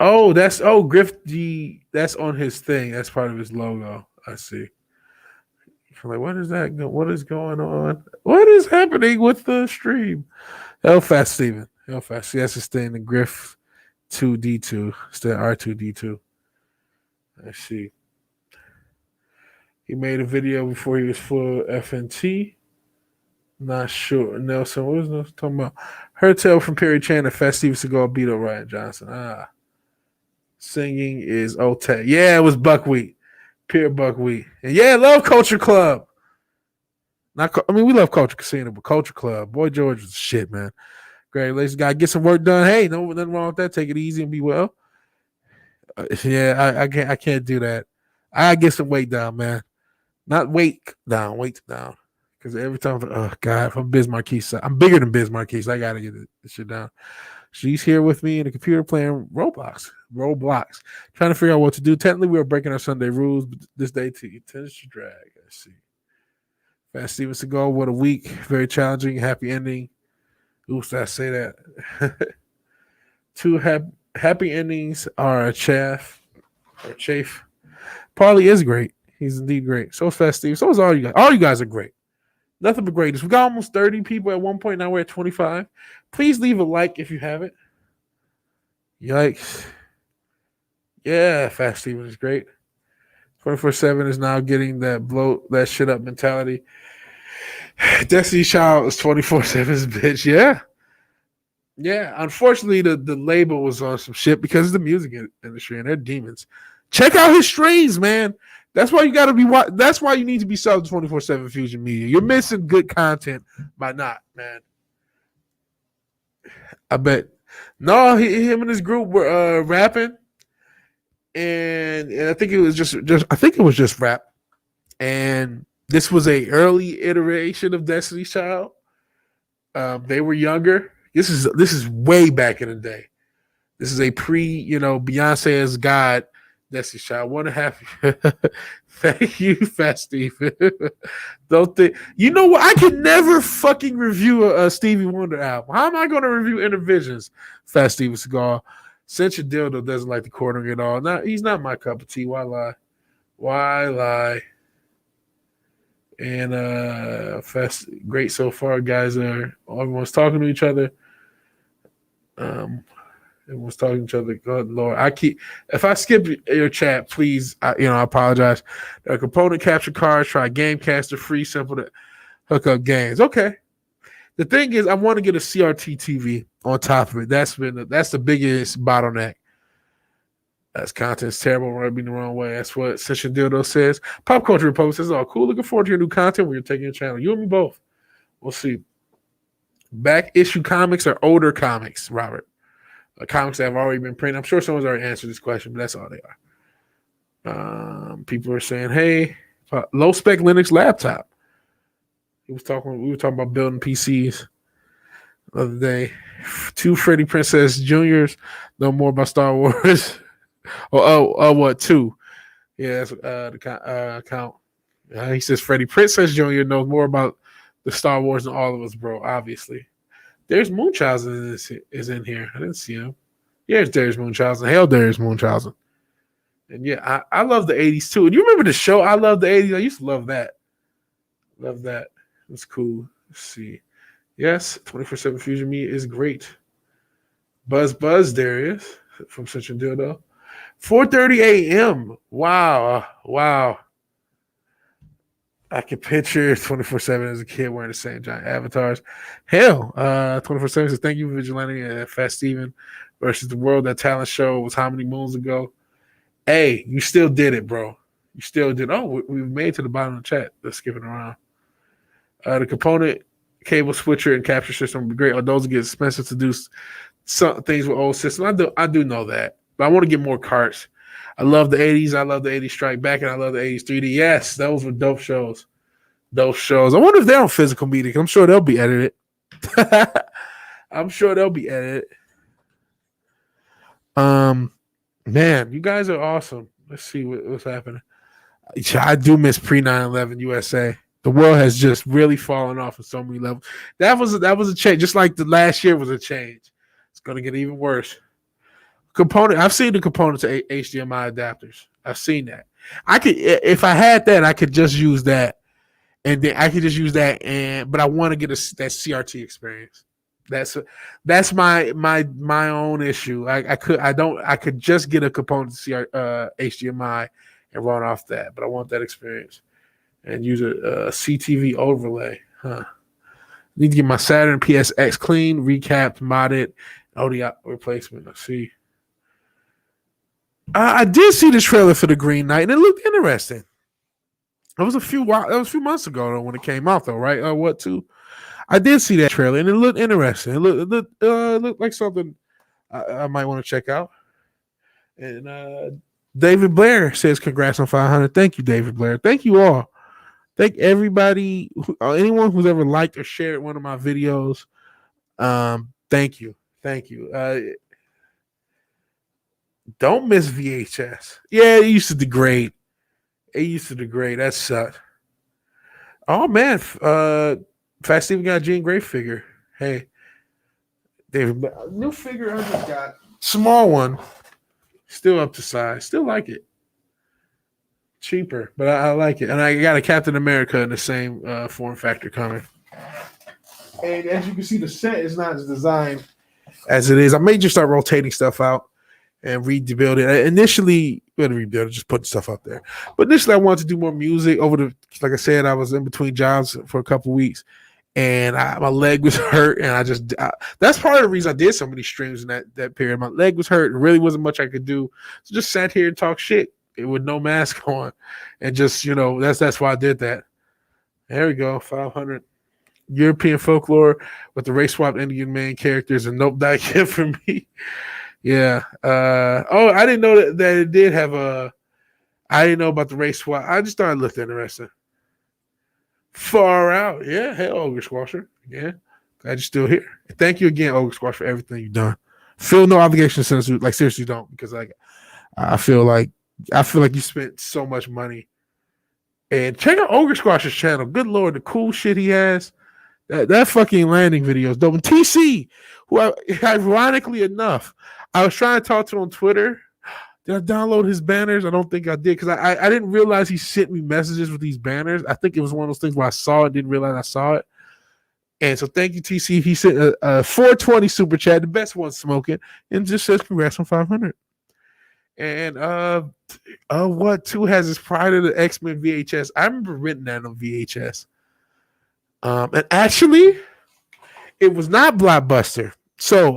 Oh, Griff D. That's on his thing. That's part of his logo. I see. I'm like, what is that? What is going on? What is happening with the stream? Hellfast Steven. Hellfast. See, that's his thing. The Griff 2D2. It's the R2D2. I see. He made a video before he was full FNT. Not sure. Nelson, what was Nelson talking about? Her tale from Perry Chan and Fast Steven Seagal beat up Ryan Johnson. Singing is Ote. Yeah, it was Buckwheat. Pure Buckwheat. And yeah, love Culture Club. We love Culture Casino, but Culture Club. Boy George was shit, man. Congratulations, guy. Get some work done. Hey, nothing wrong with that. Take it easy and be well. I can't do that. I get some weight down, man. Not weight down. Because every time, if I'm Biz Marquis, I'm bigger than Biz Marquis. I gotta get this shit down. She's here with me in the computer playing Roblox, trying to figure out what to do. Technically, we were breaking our Sunday rules, but this day tends to drag. I see. Fast Steven Seagal, what a week. Very challenging. Happy ending. Oops, did I say that? Two happy endings are a chafe. Paulie is great. He's indeed great. So is Fast Steve. So is all you guys. All you guys are great. Nothing but greatness. We got almost 30 people at one point. Now we're at 25. Please leave a like if you haven't. Yikes. Yeah, Fast Steven is great. 24/7 is now getting that blow that shit up mentality. Destiny Child is 24/7's bitch. Yeah. Yeah. Unfortunately, the label was on some shit because of the music industry and they're demons. Check out his streams, man. That's why you got to be. That's why you need to be subbed to 24/7 Fusion Media. You're missing good content by not, man. I bet. No, him and his group were rapping, and I think it was just rap. And this was a early iteration of Destiny's Child. They were younger. This is way back in the day. This is a Beyonce as God. Destiny's Child. 1.5. Thank you, Fast Steve. Don't think you know what? I can never fucking review a Stevie Wonder album. How am I going to review Intervisions? Fast Steven Seagal. Since your dildo doesn't like the cornering at all. He's not my cup of tea. Why lie? And Fast, great so far, guys. Everyone's talking to each other. Everyone's talking to each other. Good Lord. If I skip your chat, please, I apologize. Component capture cards, try Gamecaster, free, simple to hook up games. Okay. The thing is, I want to get a CRT TV on top of it. That's the biggest bottleneck. That's content's terrible, rubbing the wrong way. That's what Session Dildo says. Pop Culture Report says, "Oh, cool. Looking forward to your new content when you're taking your channel. You and me both. We'll see." Back issue comics or older comics, Robert? Comics that have already been printed. I'm sure someone's already answered this question, but that's all they are. People are saying, "Hey, low spec Linux laptop." We were talking about building PCs the other day. 2 Freddie Princess Juniors know more about Star Wars. What 2? Yeah, that's the count. He says Freddie Princess Jr. knows more about the Star Wars than all of us, bro. Obviously. There's Munchausen is in here. I didn't see him. Here's Darius Munchausen. Hail Darius Munchausen. And yeah, I love the 80s too. And you remember the show? I love the 80s. I used to love that. Love that. It's cool. Let's see. Yes, 24/7 Fusion Me is great. Buzz Darius from Such a Dildo. 4:30 a.m. Wow. I can picture 24/7 as a kid wearing the same giant avatars. Hell, 24/7 says, "Thank you, Vigilante and Fast Steven versus the World. That talent show was how many moons ago?" Hey, you still did it, bro. You still did. Oh, we made it to the bottom of the chat. Let's skip it around. The component, cable switcher, and capture system would be great. Those get expensive to do some things with old systems. I do know that, but I want to get more carts. I love the 80s. I love the 80s Strike Back, and I love the 80s 3D. Yes, those were dope shows. Dope shows. I wonder if they're on physical media. I'm sure they'll be edited. I'm sure they'll be edited. Man, you guys are awesome. Let's see what's happening. I do miss pre 9/11 USA. The world has just really fallen off on so many levels. That was a change. Just like the last year was a change. It's going to get even worse. I've seen the components of HDMI adapters. I've seen that. I could, if I had that, I could just use that, and then I could just use that. But I want to get that CRT experience. That's my own issue. I could just get a component HDMI and run off that, but I want that experience and use a CTV overlay. Need to get my Saturn PSX clean, recapped, modded, ODI replacement. Let's see. I did see the trailer for the Green Knight, and it looked interesting. That was a few months ago though when it came out though, right? What too? I did see that trailer, and it looked interesting. It looked like something I might want to check out. And David Blair says, "Congrats on 500." Thank you, David Blair. Thank you all. Thank everybody, anyone who's ever liked or shared one of my videos. Thank you. Don't miss VHS. Yeah, it used to degrade. That sucked. Oh man, Fat Steven got a Jean Grey figure. Hey, David, new figure I just got. Small one. Still up to size. Still like it. Cheaper, but I like it. And I got a Captain America in the same form factor coming. And as you can see, the set is not as designed as it is. I may just start rotating stuff out and rebuild it. Initially, we had to rebuild it, just put stuff up there. But initially, I wanted to do more music. Like I said, I was in between jobs for a couple of weeks, and my leg was hurt, and that's part of the reason I did so many streams in that period. My leg was hurt. There really wasn't much I could do. So just sat here and talk shit with no mask on, and just, that's why I did that. There we go, 500. European folklore with the race swapped Indian main characters, and nope, that kid for me. Yeah. I didn't know that it did have I didn't know about the race swap. I just thought it looked interesting. Far out. Yeah. Hey, Ogre Squasher. Yeah. Glad you're still here. Thank you again, Ogre Squash, for everything you've done. Feel no obligation to send us, like, seriously don't, because I feel like you spent so much money. And check out Ogre Squash's channel. Good Lord, the cool shit he has. That fucking landing video is dope. And TC, who ironically enough, I was trying to talk to him on Twitter. Did I download his banners? I don't think I did, because I didn't realize he sent me messages with these banners. I think it was one of those things where I saw it, didn't realize I saw it. And so thank you, TC. He sent a 420 super chat, the best one smoking, and just says congrats on 500. And what too has his Pride of the X-Men VHS. I remember renting that on VHS. And actually, it was not Blockbuster. So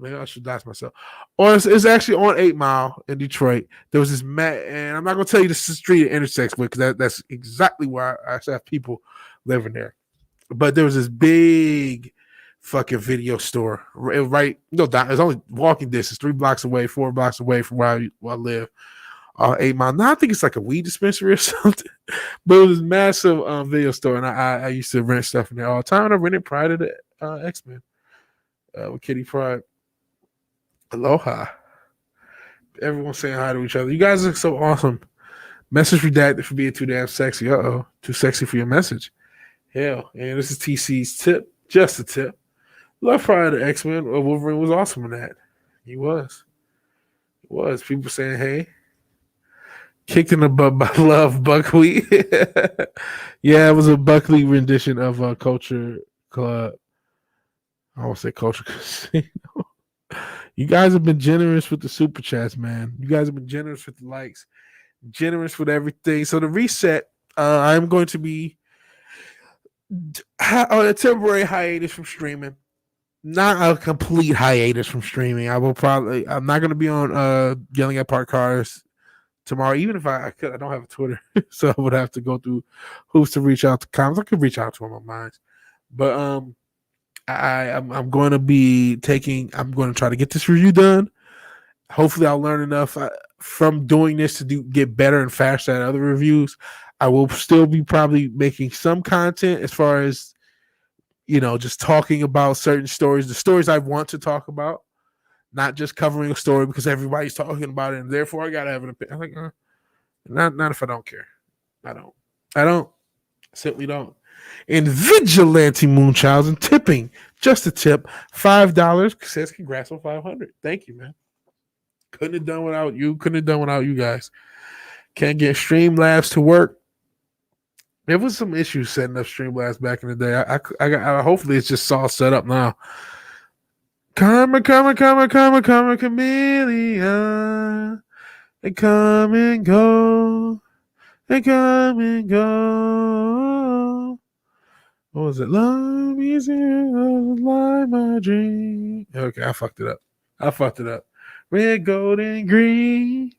maybe I should dox myself. It's actually on 8 Mile in Detroit. There was this and I'm not gonna tell you the street it intersects with, because that's exactly where I actually have people living there. But there was this big fucking video store right. No, it's only walking distance, 3 blocks away, 4 blocks away from where I live. 8 Mile. Now I think it's like a weed dispensary or something. But it was this massive video store, and I used to rent stuff in there all the time. And I rented Pride of the X-Men with Kitty Pryde. Aloha. Everyone's saying hi to each other. You guys look so awesome. Message redacted for being too damn sexy. Too sexy for your message. Hell, and this is TC's tip. Just a tip. Love Pride of the X-Men. Wolverine was awesome in that. He was. People saying hey. Kicked in the butt by Love Buckwheat. Yeah, it was a Buckley rendition of Culture Club. I won't say Culture Casino. You guys have been generous with the super chats, man. You guys have been generous with the likes, generous with everything. So the reset, I'm going to be on a temporary hiatus from streaming. not a complete hiatus from streaming. I'm not gonna be on yelling at park cars tomorrow, even if I could. I don't have a Twitter, so I would have to go through hoops to reach out to comments. I could reach out to them on mine, but I'm going to be taking. I'm going to try to get this review done. Hopefully, I'll learn enough from doing this to get better and faster at other reviews. I will still be probably making some content as far as just talking about certain stories, the stories I want to talk about, not just covering a story because everybody's talking about it, and therefore I gotta have an opinion. I'm like, not if I don't care. I don't. Simply don't. And Vigilante Moonchild tipping, just a tip, $5 says congrats on 500. Thank you, man. Couldn't have done without you. Couldn't have done without you guys. Can't get Streamlabs to work. There was some issues setting up Streamlabs back in the day. I hopefully it's just all set up now. Karma, chameleon. They come and go. They come and go. What was it? Love is like my dream. Okay, I fucked it up. Red, gold, and green.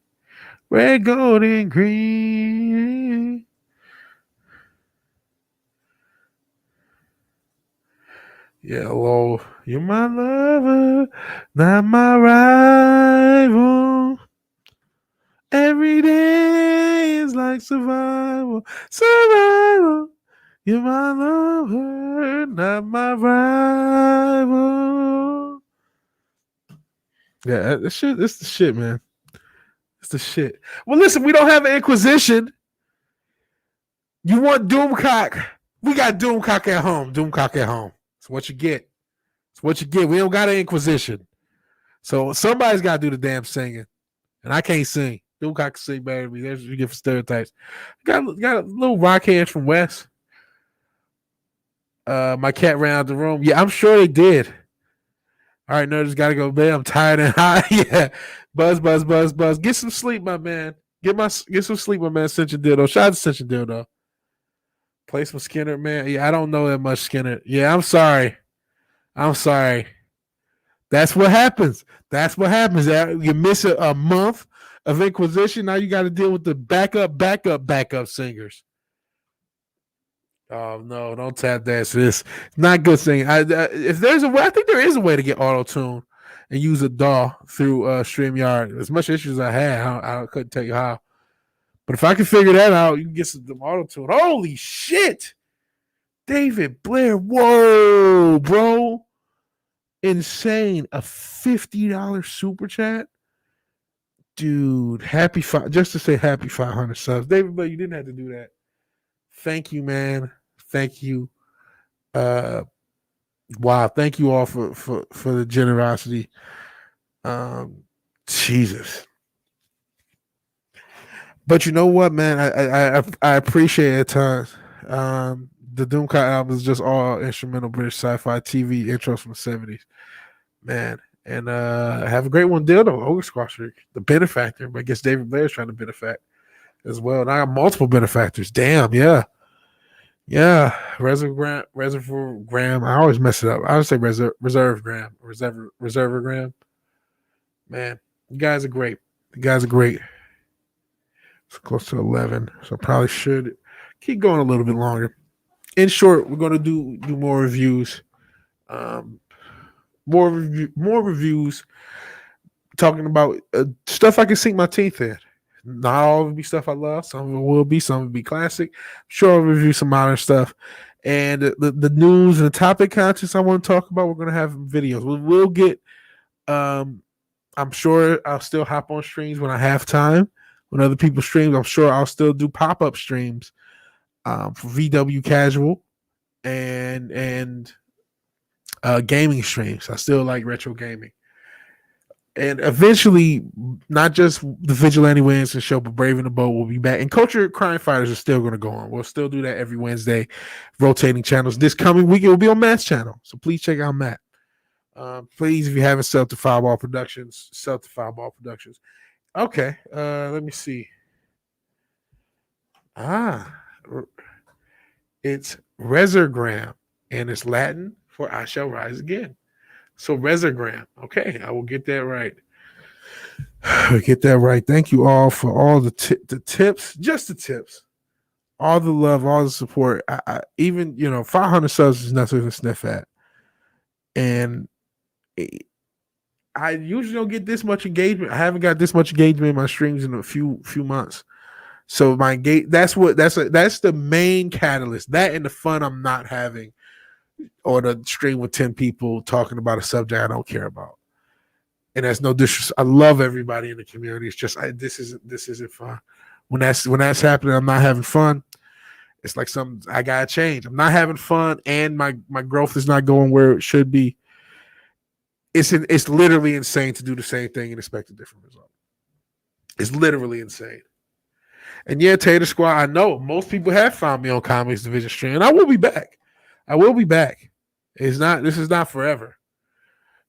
Red, gold, and green. Yeah, hello. You're my lover, not my rival. Every day is like survival. You're my lover, not my rival. Yeah, this shit. It's the shit, man. It's the shit. Well, listen, we don't have an Inquisition. You want Doomcock? We got Doomcock at home. It's what you get. We don't got an Inquisition. So somebody's got to do the damn singing. And I can't sing. Doomcock can sing better than me. There's what you get for stereotypes. Got a little rock hands from West. My cat ran out the room. Yeah, I'm sure they did. All right, nerds, gotta go to bed. I'm tired and hot. Yeah. Buzz. Get some sleep, my man. Get some sleep, my man. Cinch and Dildo. Shout out to Cinch and Dildo. Play some Skinner, man. Yeah, I don't know that much Skinner. Yeah, I'm sorry. That's what happens. You miss a month of Inquisition. Now you got to deal with the backup singers. Oh no! Don't tap dance this. Not good singing. If there's a way, I think there is a way to get auto tune and use a DAW through StreamYard. As much issues as I had, I couldn't tell you how. But if I can figure that out, you can get some auto tune. Holy shit, David Blair! Whoa, bro! Insane! A $50 super chat, dude. Just to say happy 500 subs, David Blair. You didn't have to do that. Thank you, man. Thank you. Wow. Thank you all for the generosity. Jesus. But you know what, man? I appreciate it at times. The Doomcock album is just all instrumental British sci-fi TV intros from the 70s. Man. And have a great one, Dildo, Ogre Squasher, the benefactor. But I guess David Blair's trying to benefact as well. And I got multiple benefactors. Damn, yeah. Yeah, Reservoir Graham. I always mess it up. I would say Reserve Graham. Man, you guys are great. It's close to 11, so probably should keep going a little bit longer. In short, we're going to do more reviews. More reviews talking about stuff I can sink my teeth in. Not all of it be stuff I love. Some of it will be. Some of it be classic. Sure, I'll review some modern stuff. And the news and the topic contents I want to talk about, we're going to have videos. We'll get, I'm sure I'll still hop on streams when I have time. When other people stream, I'm sure I'll still do pop-up streams for VW Casual and gaming streams. I still like retro gaming. And eventually, not just the Vigilante Williamson show, but Brave and the Bold will be back. And Culture Crime Fighters are still going to go on. We'll still do that every Wednesday, rotating channels. This coming week, it will be on Matt's channel. So please check out Matt. Please, if you haven't, sub to Fireball Productions. Okay, let me see. It's Resurgram, and it's Latin for I Shall Rise Again. So Resogram. Okay, I will get that right. Get that right. Thank you all for all the tips, just the tips, all the love, all the support. I even 500 subs is nothing to sniff at, and I usually don't get this much engagement. I haven't got this much engagement in my streams in a few months. So my that's the main catalyst. That and the fun I'm not having, or the stream with 10 people talking about a subject I don't care about. And that's no disrespect. I love everybody in the community. It's just this isn't fun. When that's happening, I'm not having fun. It's like I gotta change. I'm not having fun, and my growth is not going where it should be. It's literally insane to do the same thing and expect a different result. It's literally insane. And yeah, Tater Squad, I know most people have found me on Comics Division stream, and I will be back. This is not forever.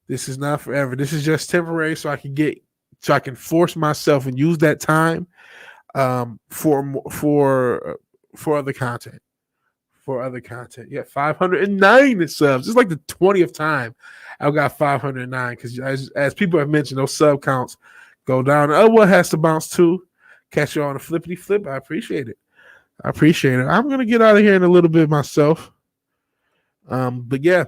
This is not forever. This is just temporary, so I can force myself and use that time for other content. For other content. Yeah, 509 subs. It's like the 20th time I've got 509, because as people have mentioned, those sub counts go down. What has to bounce too? Catch you on a flippity flip. I appreciate it. I'm gonna get out of here in a little bit myself. But yeah,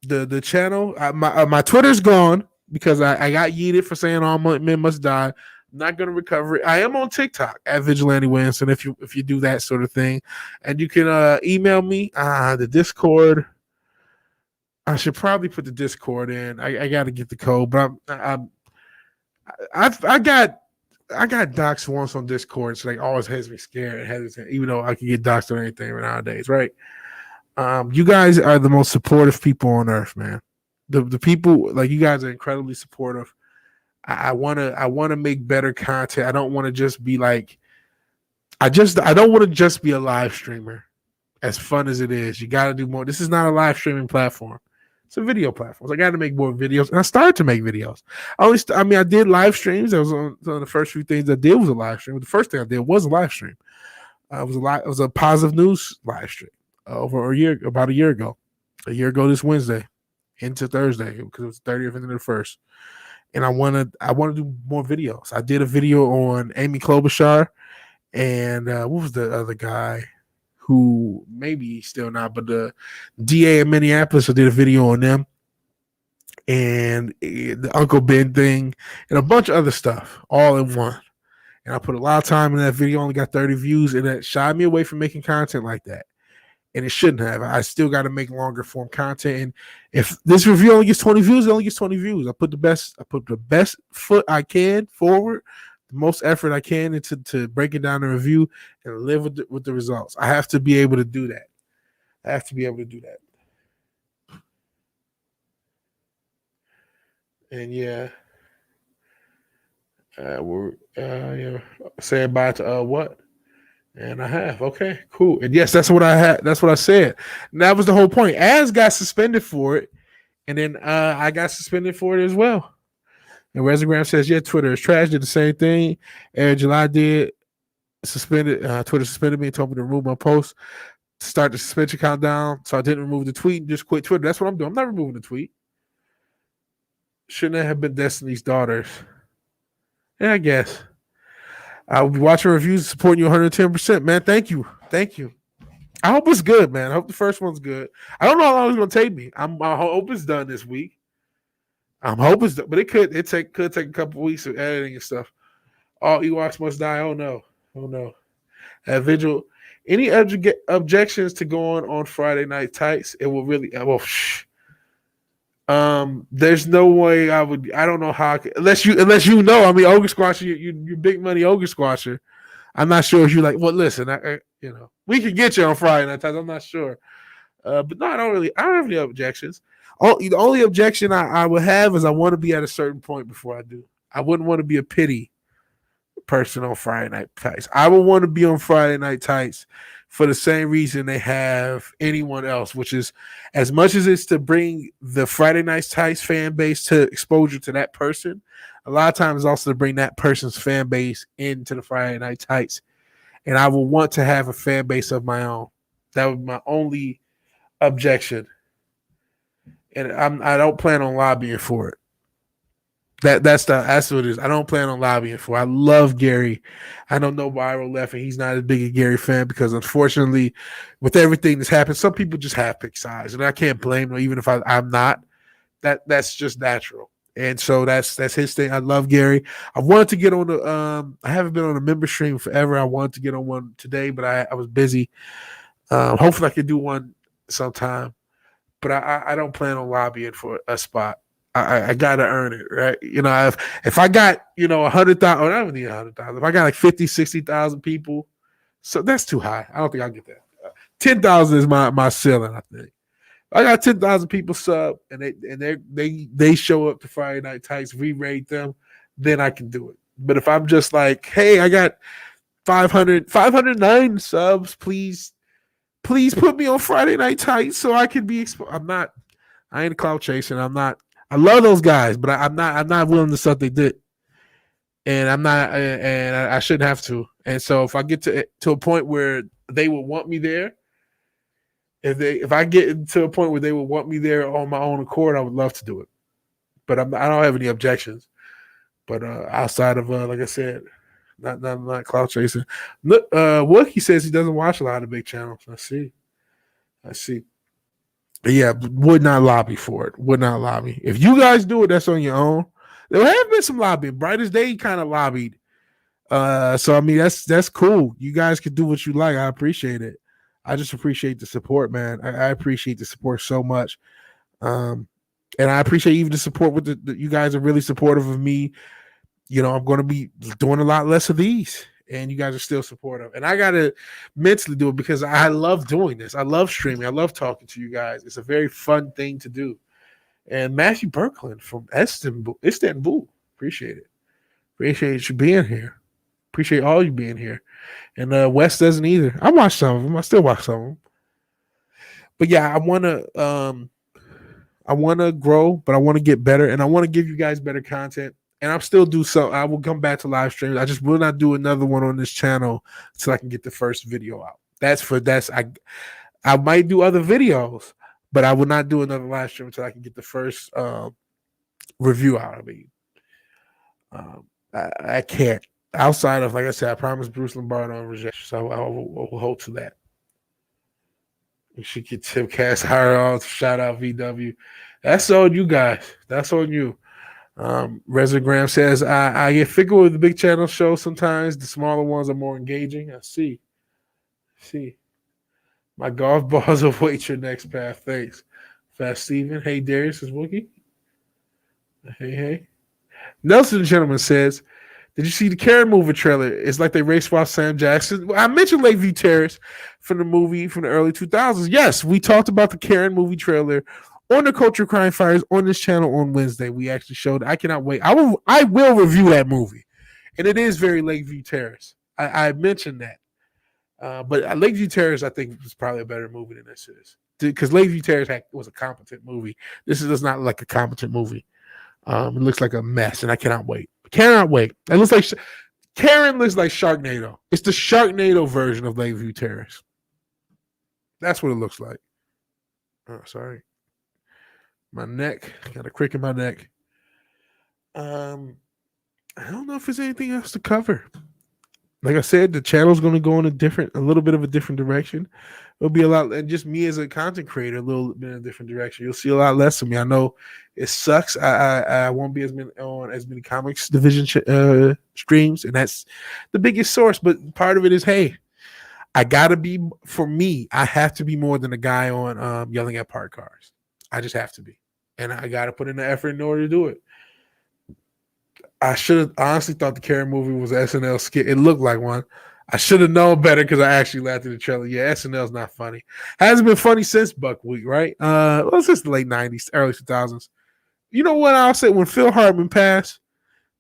the channel, my Twitter's gone because I got yeeted for saying all men must die. I'm not gonna recover it. I am on TikTok at VigilanteWilliamson if you do that sort of thing, and you can email me the Discord. I should probably put the Discord in. I got to get the code, but I got doxxed once on Discord, so like always has me scared and hesitant, even though I can get doxxed on anything nowadays, right? You guys are the most supportive people on earth, man. The people, like, you guys are incredibly supportive. I wanna make better content. I don't want to just be like I don't want to just be a live streamer. As fun as it is, you got to do more. This is not a live streaming platform. It's a video platform. So I got to make more videos, and I started to make videos. I did live streams. That was one of the first few things I did was a live stream. The first thing I did was a live stream. It was a positive news live stream about a year ago. A year ago this Wednesday into Thursday, because it was 30th into the 1st. And I want to do more videos. I did a video on Amy Klobuchar and what was the other guy who maybe still not, but the DA in Minneapolis. I did a video on them and the Uncle Ben thing and a bunch of other stuff all in one. And I put a lot of time in that video, only got 30 views, and that shied me away from making content like that. And it shouldn't have. I still got to make longer form content. And if this review only gets 20 views, it only gets 20 views. I put the best foot I can forward, the most effort I can into to breaking down the review and live with the results. I have to be able to do that. And yeah, we're saying bye to what? And I have. Okay, cool. And yes, that's what I had. That's what I said. And that was the whole point. Az got suspended for it, and then I got suspended for it as well. And Resogram says, yeah, Twitter is trash. Did the same thing. And July did suspended. Twitter suspended me and told me to remove my post, start the suspension countdown. So I didn't remove the tweet and just quit Twitter. That's what I'm doing. I'm not removing the tweet. Shouldn't that have been Destiny's Daughters? Yeah, I guess. I'll be watching reviews and supporting you 110%, man. Thank you. I hope it's good, man. I hope the first one's good. I don't know how long it's going to take me. I hope it's done this week. I'm hoping, but it could take a couple weeks of editing and stuff. All Ewoks must die. Oh no. Vigil. Any objections to going on Friday Night Tights? It will really. There's no way I would. I don't know how. Unless you know. I mean, Ogre Squasher, you big money Ogre Squasher. I'm not sure if you like. Well, listen, we can get you on Friday Night Tights. I'm not sure. But no, I don't have any objections. The only objection I would have is I want to be at a certain point before I do. I wouldn't want to be a pity person on Friday Night Tights. I would want to be on Friday Night Tights for the same reason they have anyone else, which is as much as it's to bring the Friday Night Tights fan base to exposure to that person, a lot of times also to bring that person's fan base into the Friday Night Tights. And I will want to have a fan base of my own. That would be my only objection. and I don't plan on lobbying for it. That's what it is. I don't plan on lobbying for. I love Gary. I don't know why Viral left, and he's not as big a Gary fan because unfortunately, with everything that's happened, some people just have pick sides, and I can't blame them. Even if I'm not, that's just natural. And so that's his thing. I love Gary. I wanted to get on the I haven't been on a member stream forever. I wanted to get on one today, but I was busy. Hopefully I can do one sometime. But I don't plan on lobbying for a spot. I gotta earn it, right? If I got 100,000, or not even 100,000, if I got like 50, 60,000 people, so that's too high. I don't think I'll get that. 10,000 is my ceiling. I think I got 10,000 people sub, and they show up to Friday Night Tights, re-rate them, then I can do it. But if I'm just like, hey, I got 509 subs, please put me on Friday Night Tights so I can be I ain't a clout chasing. I love those guys, but I'm not willing to suck their dick. And I shouldn't have to. And so if I get to a point where they will want me there, if I get to a point where they would want me there on my own accord, I would love to do it. But I don't have any objections. But outside of like I said, not clout chasing. Wookie says he doesn't watch a lot of big channels. I see. But yeah, would not lobby for it. Would not lobby. If you guys do it, that's on your own. There have been some lobbying. Brightest Day kind of lobbied. So I mean that's cool. You guys can do what you like. I appreciate it. I just appreciate the support, man. I appreciate the support so much. And I appreciate even the support with you guys are really supportive of me. I'm going to be doing a lot less of these, and you guys are still supportive. And I got to mentally do it because I love doing this. I love streaming. I love talking to you guys. It's a very fun thing to do. And Matthew Berkland from Istanbul. Appreciate it. Appreciate you being here. Appreciate all you being here. And Wes doesn't either. I watch some of them. I still watch some of them. But yeah, I want to grow, but I want to get better, and I want to give you guys better content. And I'll still do so. I will come back to live streams. I just will not do another one on this channel until I can get the first video out. I might do other videos, but I will not do another live stream until I can get the first review out. I mean, I can't. Outside of, like I said, I promised Bruce Lombardo on rejection, so I will hold to that. We should get Tim Cass higher on. Shout out VW. That's on you guys. That's on you. Resogram says, I get fickle with the big channel shows sometimes. The smaller ones are more engaging. I see. My golf balls await your next path. Thanks. Fast Steven. Hey, Darius is Wookie. Hey. Nelson Gentleman says, did you see the Karen movie trailer? It's like they race swap Sam Jackson. I mentioned Lakeview Terrace from the movie from the early 2000s. Yes, we talked about the Karen movie trailer on the Culture Crime Fires on this channel on Wednesday. We actually showed. I cannot wait. I will review that movie, and it is very Lakeview Terrace. I mentioned that, but Lakeview Terrace I think was probably a better movie than this is, because Lakeview Terrace was a competent movie. This is not like a competent movie. It looks like a mess, and I cannot wait. Cannot wait. It looks like Karen looks like Sharknado. It's the Sharknado version of Lakeview Terrace. That's what it looks like. Oh, sorry. My neck. Got a crick in my neck. I don't know if there's anything else to cover. Like I said, the channel's going to go in a little bit of a different direction. It'll be a lot, and just me as a content creator, a little bit in a different direction. You'll see a lot less of me. I know it sucks. I won't be on as many comics division streams, and that's the biggest source. But part of it is, hey, I gotta be. For me, I have to be more than a guy on yelling at parked cars. I just have to be, and I got to put in the effort in order to do it. I should have honestly thought the Karen movie was an SNL skit. It looked like one. I should have known better because I actually laughed at the trailer. Yeah, SNL's not funny. Hasn't been funny since Buck Week, right? Well, since the late 90s, early 2000s. You know what I'll say? When Phil Hartman passed,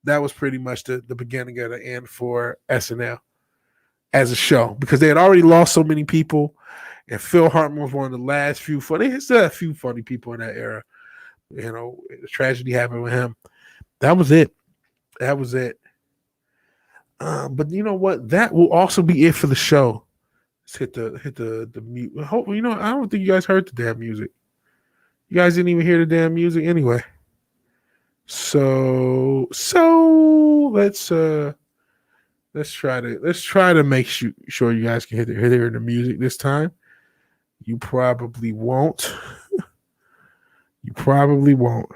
that was pretty much the beginning of the end for SNL as a show, because they had already lost so many people, and Phil Hartman was one of the last few funny. They still had a few funny people in that era. You know, the tragedy happened with him. That was it. But you know what? That will also be it for the show. Let's hit the mute. I don't think you guys heard the damn music. You guys didn't even hear the damn music anyway. So let's try to make sure you guys can hear the music this time. You probably won't. You probably won't.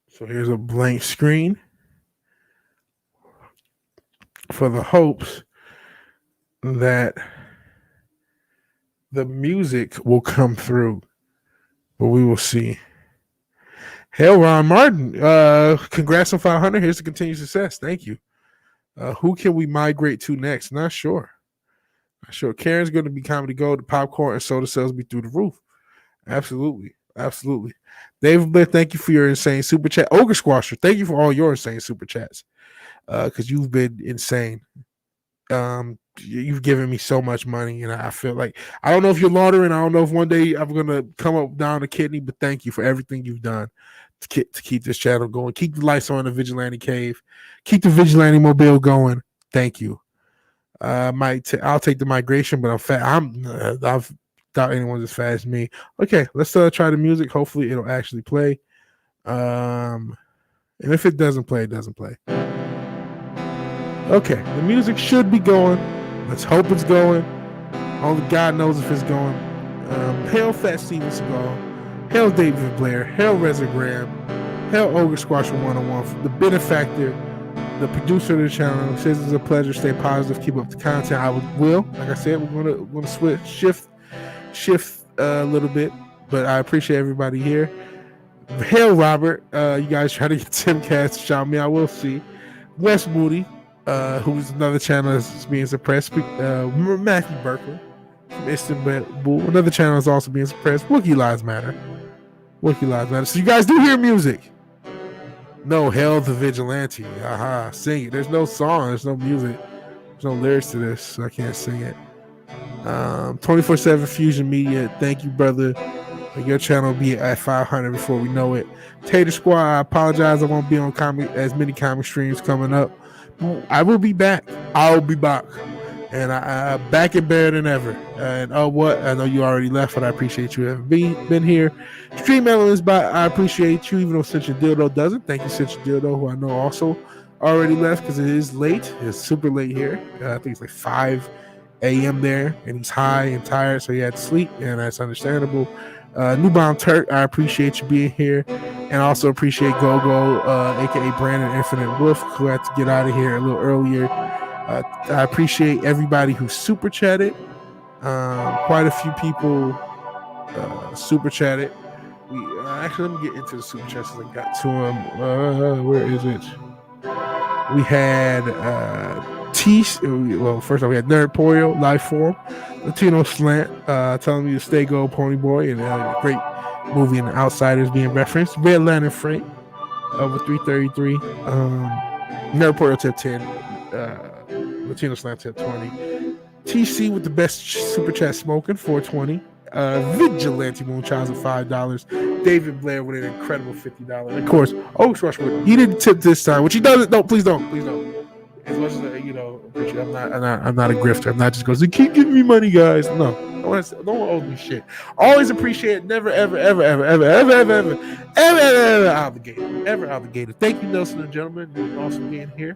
So here's a blank screen for the hopes that the music will come through, but we will see. Hell, Ron Martin, congrats on 500. Here's the continued success. Thank you. Who can we migrate to next? Not sure. Karen's going to be comedy gold. The popcorn and soda sales be through the roof. Absolutely. David Blair, thank you for your insane super chat. Ogre Squasher, thank you for all your insane super chats. Because you've been insane. You've given me so much money, and I feel like I don't know if you're laundering. I don't know if one day I'm gonna come up down a kidney, but thank you for everything you've done to keep this channel going. Keep the lights on the Vigilante Cave. Keep the Vigilante Mobile going. Thank you. I'll take the migration, but I'm fat. I've doubt anyone's as fast as me. Okay, let's try the music. Hopefully, it'll actually play. And if it doesn't play, it doesn't play. Okay, the music should be going. Let's hope it's going. Only God knows if it's going. Hail Fat Steven Seagal. Hail David Blair. Hail Reza Graham. Hail Ogre Squasher 101. The benefactor, the producer of the channel. Says it's a pleasure. Stay positive. Keep up the content. I will. Like I said, we're gonna shift a little bit, but I appreciate everybody here. Hail Robert. You guys try to get Tim Cass to shout me. I will see. Wes Moody. Who's another channel that's being suppressed. Matthew Berkeley from Istanbul. Another channel is also being suppressed. Wookiee Lives Matter. So you guys do hear music. No, Hail the Vigilante. Aha, sing it. There's no song. There's no music. There's no lyrics to this, so I can't sing it. 24/7 Fusion Media. Thank you, brother. Your channel will be at 500 before we know it. Tater Squad, I apologize. I won't be on as many comic streams coming up. I will be back. I'll be back. And I back and better than ever. And what? I know you already left, but I appreciate you having been here. Stream Elements, I appreciate you, even though Cinch and Dildo doesn't. Thank you, Cinch and Dildo, who I know also already left because it is late. It's super late here. I think it's like 5 a.m. there, and he's high and tired, so he had to sleep, and that's understandable. Newbound Turk, I appreciate you being here, and also appreciate Gogo, aka Brandon Infinite Wolf, who had to get out of here a little earlier. I appreciate everybody who super chatted. Quite a few people super chatted. Actually, let me get into the super chats as I got to them. Where is it? We had first off, we had Nerd Poyo, Live Form, Latino Slant, telling me to stay gold, Pony Boy, and a great movie in The Outsiders being referenced. Red Lantern Freight, over 333. Nerd Poyo tip 10. Latino Slant tip 20. TC with the best super chat smoking, 420. Vigilante Moonchild at $5. David Blair with an incredible $50. Of course, Rushwood, he didn't tip this time, which he doesn't. No, please don't. As much as I'm not a grifter. I'm not just going to keep giving me money, guys. No, don't owe me shit. Always appreciate. Never, ever obligated. Thank you, Nelson and gentlemen, for also being here.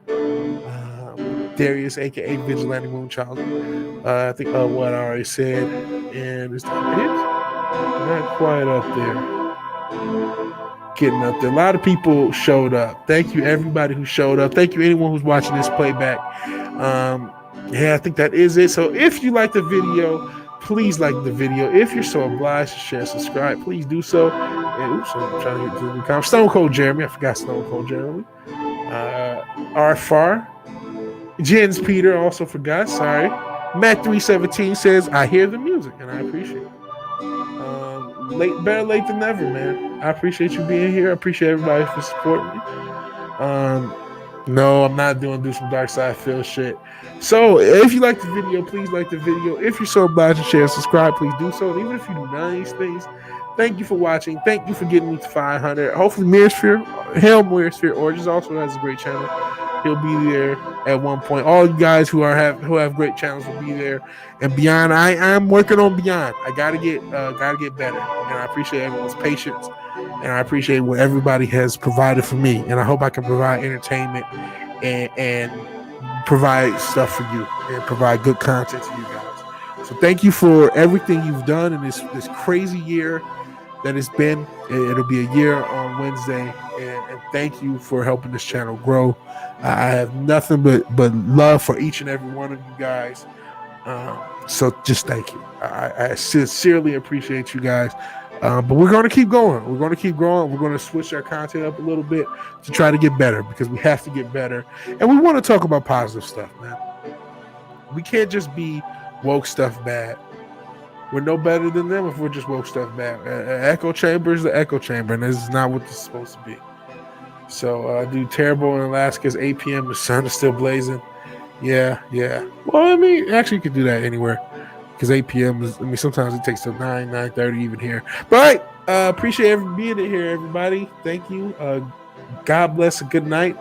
Darius, aka Vigilante Moonchild. I think what I already said, and is that it? Not quite up there. Getting up there. A lot of people showed up. Thank you, everybody who showed up. Thank you, anyone who's watching this playback. I think that is it. So if you like the video, please like the video. If you're so obliged to share, subscribe, please do so. And I'm trying to get to the comments. Stone Cold Jeremy. I forgot Stone Cold Jeremy. R-Far. Jens Peter also forgot. Sorry. Matt317 says, I hear the music, and I appreciate it. Better late than never, man. I appreciate you being here. I appreciate everybody for supporting me. No, I'm not do some Dark Side Phil shit. So if you like the video, please like the video. If you're so obliged to share and subscribe, please do so. And even if you do none of these things, thank you for watching. Thank you for getting me to 500. Hopefully Mirrorsphere Origins also has a great channel. He'll be there at one point. All you guys who have great channels will be there. And beyond, I am working on beyond. I gotta get better. And I appreciate everyone's patience, and I appreciate what everybody has provided for me. And I hope I can provide entertainment and provide stuff for you and provide good content to you guys. So thank you for everything you've done in this crazy year that it's been. It'll be a year on Wednesday, and thank you for helping this channel grow. I have nothing but love for each and every one of you guys. So just thank you. I sincerely appreciate you guys. But we're going to keep going. We're going to keep growing. We're going to switch our content up a little bit to try to get better, because we have to get better. And we want to talk about positive stuff, man. We can't just be woke stuff bad. We're no better than them if we're just woke stuff bad. Echo chamber is the echo chamber, and this is not what this is supposed to be. So I do terrible in Alaska. It's 8 p.m. The sun is still blazing. Yeah. Well, I mean, actually, you could do that anywhere, because 8 p.m. is, I mean, sometimes it takes till 9:30 even here. But appreciate being here, everybody. Thank you. God bless. A good night.